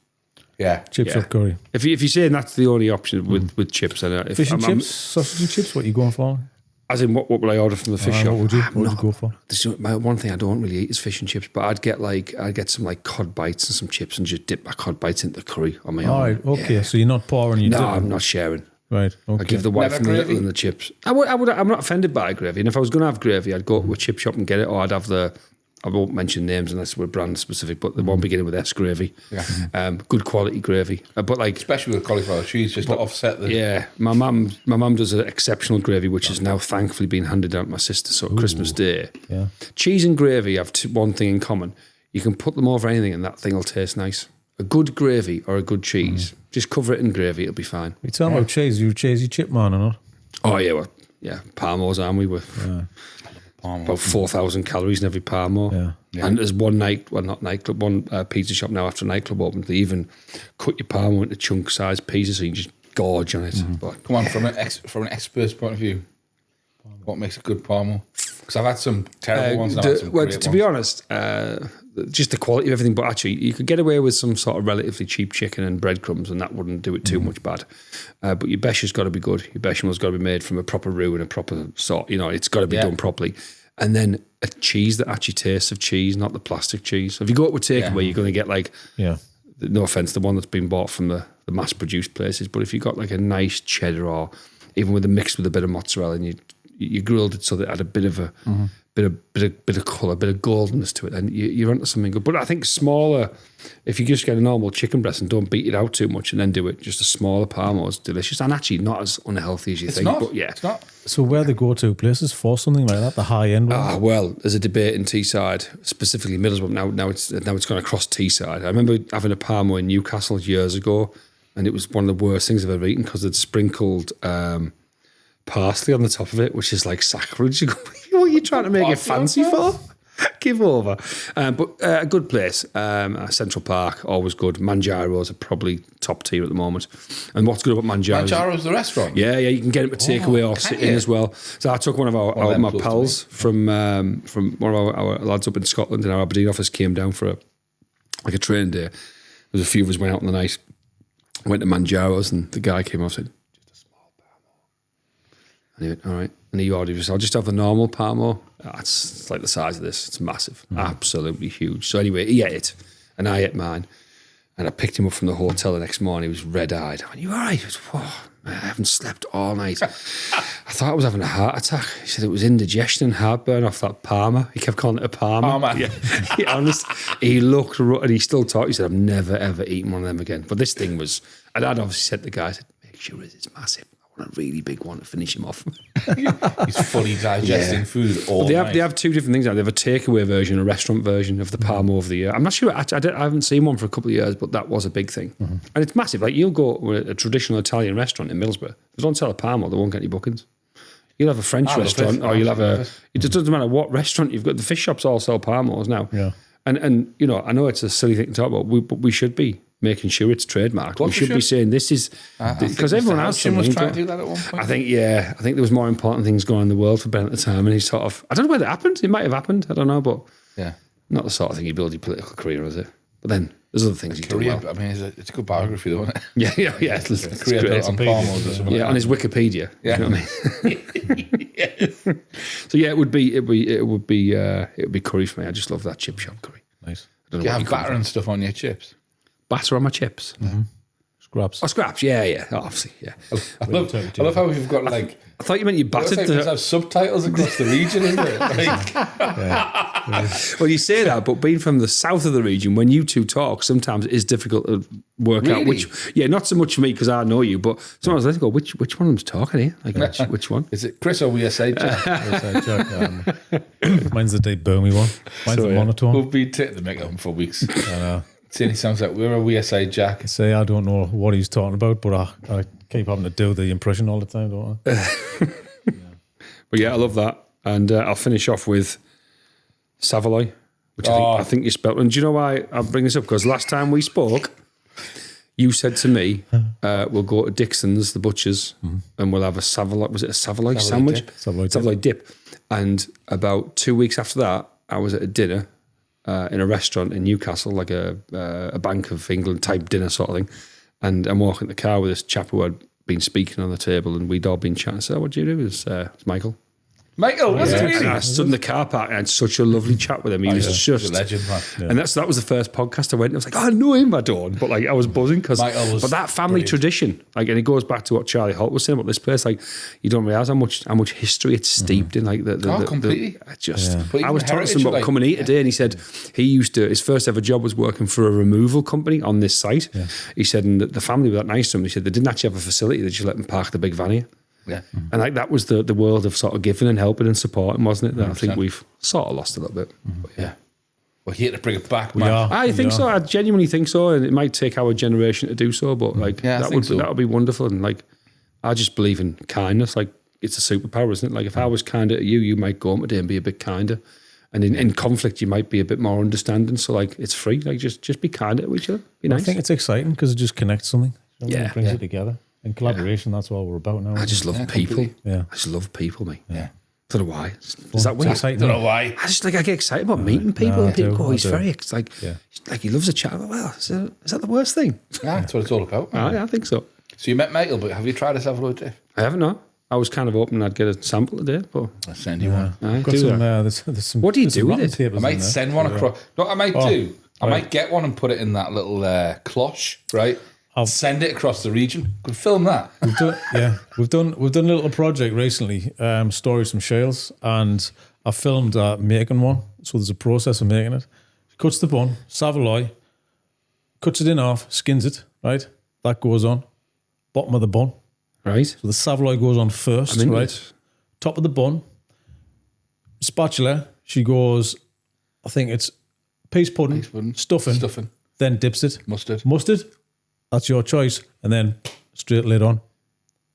Yeah. Chips Yeah. up curry. If you're saying that's the only option with chips, then if Fish and I'm- chips, sausage and chips. What are you going for? as in what will I order from the fish shop? What would you go for? My one thing I don't really eat is fish and chips, but I'd get some like cod bites and some chips and just dip my cod bites into the curry on my own. All right, okay. So you're not pouring, you No, dip. I'm not sharing. Right, okay. I give the wife Never and the little gravy? and the chips. I'm not offended by gravy. And if I was going to have gravy, I'd go to a chip shop and get it, or I'd have I won't mention names unless we're brand specific, but the one beginning with S gravy. Yeah. Good quality gravy. But like, Especially with cauliflower cheese, just to offset the. yeah, my mum does an exceptional gravy, which has now thankfully been handed down to my sister. So at Christmas Day, Yeah. cheese and gravy have one thing in common: you can put them over anything, and that thing will taste nice. A good gravy or a good cheese, just cover it in gravy; it'll be fine. You tell me about cheese. You a cheesy chip man or not? Oh yeah, well, yeah, Parmos, aren't we? With about 4,000 calories in every Parmo. Yeah. And there's one pizza shop now after a nightclub opened. They even cut your Parmo into chunk-sized pieces so you can just gorge on it. But Come on, from an expert's point of view, what makes a good parmo? Because I've had some terrible ones. And I've had some great to be ones. honest, just the quality of everything. But actually, you could get away with some sort of relatively cheap chicken and breadcrumbs, and that wouldn't do it too much bad. But your besham's got to be good. Your bechamel's got to be made from a proper roux and a proper sort. It's got to be done properly. And then a cheese that actually tastes of cheese, not the plastic cheese. So if you go up with takeaway, you're going to get no offense, the one that's been bought from the mass-produced places, but if you got like a nice cheddar, or even with a mix with a bit of mozzarella, and you grilled it so that it had a bit of a bit of colour, a bit of goldenness to it, then you're onto something good. But I think smaller, if you just get a normal chicken breast and don't beat it out too much and then do it, just a smaller parmo is delicious and actually not as unhealthy as you think. But it's not. So where are the go-to places for something like that, the high-end one? Well, there's a debate in Teesside, specifically Middlesbrough. Now it's gone across Teesside. I remember having a parmo in Newcastle years ago, and it was one of the worst things I've ever eaten because they'd sprinkled parsley on the top of it, which is like sacrilege. What are you trying to make it fancy for? Give over. But a good place. Central Park, always good. Manjaro's are probably top tier at the moment. And what's good about Manjaro's? Manjaro's the restaurant? Yeah, you can get it for takeaway or sit in as well. So I took one of my pals from one of our lads up in Scotland in our Aberdeen office, came down for a training day. There was a few of us went out in the night, went to Manjaro's, and the guy came off and said, just a small parmo. And he went, all right. And he ordered, I'll just have the normal parmo. It's like the size of this. It's massive. Absolutely huge. So anyway, he ate it, and I ate mine. And I picked him up from the hotel the next morning. He was red-eyed. I went, you all right? He was, I haven't slept all night. I thought I was having a heart attack. He said it was indigestion and heartburn off that parma. He kept calling it a parma. Yeah, honest. He looked, and he still talked. He said, I've never, ever eaten one of them again. But this thing was, and I'd obviously said to the guy, I said, make sure it's massive. I want a really big one to finish him off. He's fully digesting food all night. They have two different things now. They have a takeaway version, a restaurant version of the parmo of the year. I'm not sure. I haven't seen one for a couple of years, but that was a big thing. And it's massive. Like, you'll go to a traditional Italian restaurant in Middlesbrough. If they don't sell a parmo, they won't get any bookings. You'll have a French restaurant, or you'll have it just doesn't matter what restaurant you've got. The fish shops all sell parmos now. Yeah. And I know it's a silly thing to talk about, but we should be making sure it's trademarked. We should be saying this is because everyone has something. Was trying to do that at one point. I think there was more important things going on in the world for Ben at the time, and he sort of, I don't know whether it happened. It might have happened. I don't know, but not the sort of thing you build your political career, is it? But then there's other things you do well. I mean, it's a good biography, though, isn't it? Yeah. It's a career built on parmos or something. Yeah, on his Wikipedia. Yeah. You know what I mean? Yes. So it would be curry for me. I just love that chip shop curry. Nice. Do you have batter and stuff on your chips? Batter on my chips. Scraps. Oh, scraps. Yeah. Oh, obviously, yeah. I love how we've got like. I thought you meant you battered. Like we have subtitles across the region, isn't it? Well, you say that, but being from the south of the region, when you two talk, sometimes it is difficult to work out which. Yeah, not so much for me because I know you, but sometimes I go, which one of them's talking here? Like, which one? Is it Chris or we say Jack? Mine's the deep boomy one. Mine's the monotone. We'll be taking the make-up for weeks. I know. It sounds like we're a WSA Jack. Say I don't know what he's talking about, but I keep having to do the impression all the time, don't I? But yeah, I love that. And I'll finish off with Savoy, which I think you spelled. And do you know why I bring this up? Because last time we spoke, you said to me, we'll go to Dixon's, the butcher's, and we'll have a Savoy. Was it a Savoy sandwich? Savoy dip. And about 2 weeks after that, I was at a dinner in a restaurant in Newcastle, like a Bank of England type dinner sort of thing. And I'm walking the car with this chap who had been speaking on the table, and we'd all been chatting. So, what do you do? It's Michael. Michael, was it really? And I stood in the car park and I had such a lovely chat with him. He was just a legend, man. Yeah. And that was the first podcast I went. I was like, I know him, I don't. But like, I was buzzing because, but that family tradition, like, and it goes back to what Charlie Holt was saying about this place. Like, you don't realize how much history it's steeped in. Like completely. I was talking to him about coming here today, and he said his first ever job was working for a removal company on this site. Yeah. He said, and the family were that nice to him. He said they didn't actually have a facility; they just let them park the big van here. Yeah, and like that was the world of sort of giving and helping and supporting, wasn't it? That 100%. I think we've sort of lost a little bit. Yeah, we're here to bring it back, man. I think so. I genuinely think so, and it might take our generation to do so. But like that would be wonderful. And like, I just believe in kindness. Like, it's a superpower, isn't it? Like, if I was kinder to you, you might go on today and be a bit kinder. And in conflict, you might be a bit more understanding. So like, it's free. Like, just be kinder to each other. Be nice. I think it's exciting because it just connects something. It brings it together. And collaboration, that's what we're about now. I just love people. Yeah. I just love people, mate. Yeah. don't know why. Is that weird? Exciting. Don't know why. I get excited about meeting people, and people go, he's I do. very, it's like he loves a chat. Well, is that the worst thing? Yeah, that's what it's all about. I think so. So you met Michael, but have you tried a Savaloy dip? I haven't, no. I was kind of hoping I'd get a sample today, but I'll send you one. I've got some, there's some. What do you there's do some with wrapping it? papers I in might there. send one across. No, I might do. I might get one and put it in that little cloche, right? Send it across the region. Could film that. We've done a little project recently, stories from Shales, and I filmed making one. So there's a process of making it. Cuts the bun, Savaloy, cuts it in half, skins it, right? That goes on. Bottom of the bun. right. So the Savaloy goes on first, I'm into right? it. Top of the bun. Spatula, she goes, I think it's peas pudding, stuffing, then dips it. Mustard, that's your choice. And then straight lid on.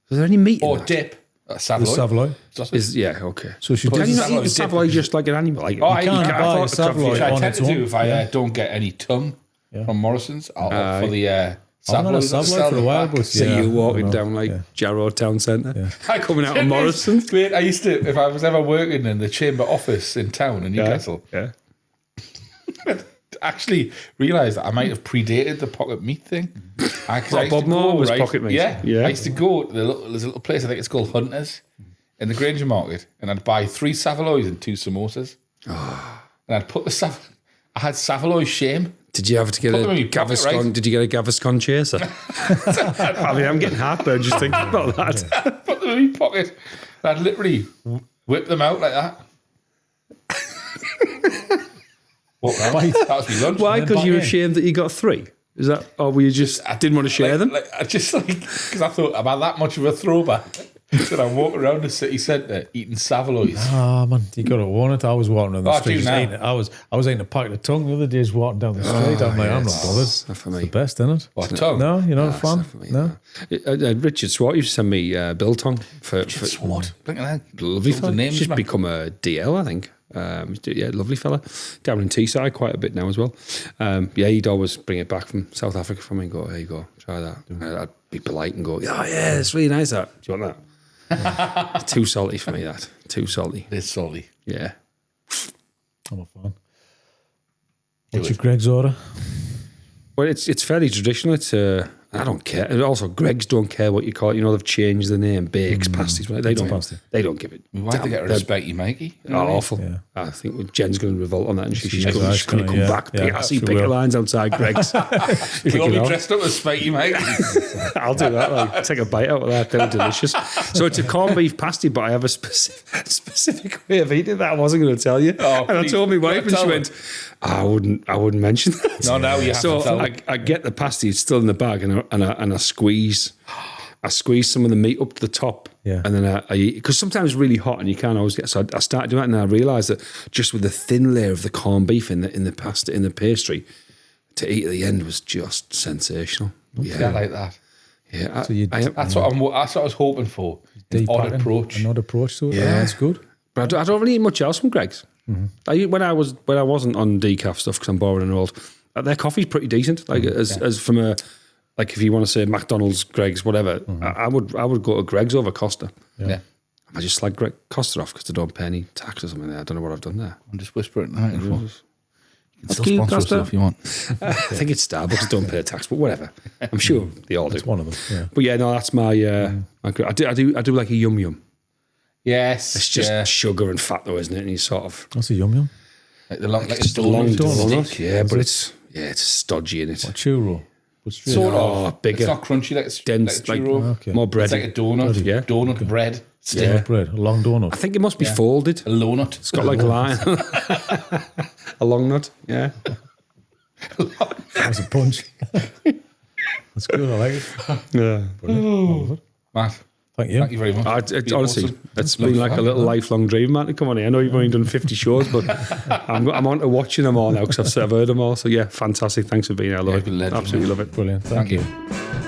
Is there any meat in Or that? dip. The Savaloy. Savaloy. Yeah, okay. So she Can does you the not eat the Savaloy Savaloy just like an animal? Like, Oh, You can't I buy thought a it could be- Savaloy which I on tend its to do own. if I don't get any tongue from Morrison's. I'll opt for the I've had a Savaloy. Savaloy for a while, but so yeah, you're walking I down know, like Jarrow Town Centre, I coming out of Morrison's. Mate, I used to, if I was ever working in the chamber office in town in Newcastle, Yeah. actually realised that I might have predated the pocket meat thing. Bob Moore was pocket meat. Yeah. Yeah. I used to go to there's a little place, I think it's called Hunters, in the Granger Market, and I'd buy 3 Savaloys and 2 samosas. And I'd put I had Savaloy shame. Did you have to get a Put them in your pocket, Gaviscon? right? Did you get a Gaviscon chaser? I mean, I'm getting heartburn just thinking about that. Put them in my pocket. And I'd literally whip them out like that. Walk around. That was my lunch. Why? then Because back you're in. ashamed that you got 3? Is that, or were you just didn't want to share them? I just because I thought about that much of a throwback. That I walk around the city centre eating Savaloys. Ah, man, you got to warn it. I was walking down the I street. do just now. eating it. I was eating a packet of tongue the other day, just walking down the street. I'm like, I'm not bothered. Not for me. It's the best, isn't it? What, tongue? No, you're not a fan? Not for me, No? Richard Swart used to send me biltong for Swat. Look at that. lovely Some of fella. the names, He's just man. become a DL, I think. Yeah, lovely fella. Down in Teesside quite a bit now as well. Yeah, he'd always bring it back from South Africa for me and go, here you go, try that. I'd be polite and go, oh yeah, it's really nice that. Do you want that? Too salty for me, that. Too salty. It's salty. Yeah. I'm a fan. What's your Greg's order? Well, it's fairly traditional. It's I don't care. And also, Greg's don't care what you call it. You know, they've changed the name. Bakes, pasties. Right? They don't. pasty. They don't give it. Why do they get respect you, Mikey? Oh, awful. Yeah. I think Jen's going to revolt on that, and she's Yeah, going to come yeah, back. yeah, Assy she picket will. lines outside Greg's. We'll all be off. dressed up as Spikey Mikey. I'll do that. Like, take a bite out of that. They're delicious. So it's a corned beef pasty, but I have a specific way of eating that. I wasn't going to tell you. Oh, and I please. told my wife, and Tell she her. went, I wouldn't mention that. No, now you have So to tell them. I get the pasty, it's still in the bag, and I squeeze some of the meat up to the top, Yeah. and then I eat, because sometimes it's really hot and you can't always get. So I started doing that, and I realised that just with the thin layer of the corned beef in the pasta, in the pastry, to eat at the end was just sensational. Yeah, like that. Yeah, So you- That's what I was hoping for. An Deep odd packing, approach. An odd approach to it. Yeah. Yeah, that's good. But I don't really eat much else from Greg's. When I wasn't on decaf stuff because I'm boring and old, their coffee's pretty decent. Like as from a, like if you want to say McDonald's, Greg's, whatever, I would go to Greg's over Costa. Yeah. I just like Greg Costa off because they don't pay any tax or something there. I don't know what I've done there. I'm just whispering. Right, you can still Keep sponsor us Costa. if you want. I think it's Starbucks don't pay tax, but whatever. I'm sure they all do. It's one of them. Yeah. But yeah, no, that's my. I do like a yum yum. Yes. It's just sugar and fat though, isn't it? And you sort of That's a yum yum. like the long, like just a long donut. stick. Yeah, but it's stodgy in it. A churro. But straight Sort out. Oh, of. bigger. It's not crunchy like it's Dense, like a like churro. Okay. more bread. It's like a donut. Yeah. Donut bread. Stick. Yeah. Bread, a long donut. I think it must be folded. A low nut. It's got like a line. A long nut. Yeah. That's a punch. That's good. I like it. Yeah. Matt, Thank you. thank you very much. Honestly, Awesome. it's been like a little lifelong dream, man, to come on here. I know you've only done 50 shows, but I'm on to watching them all now because I've heard them all. So yeah, fantastic. Thanks for being here. I love Yeah, you've been a it. legend, Absolutely man. love it. Brilliant. Thank Thank you. you.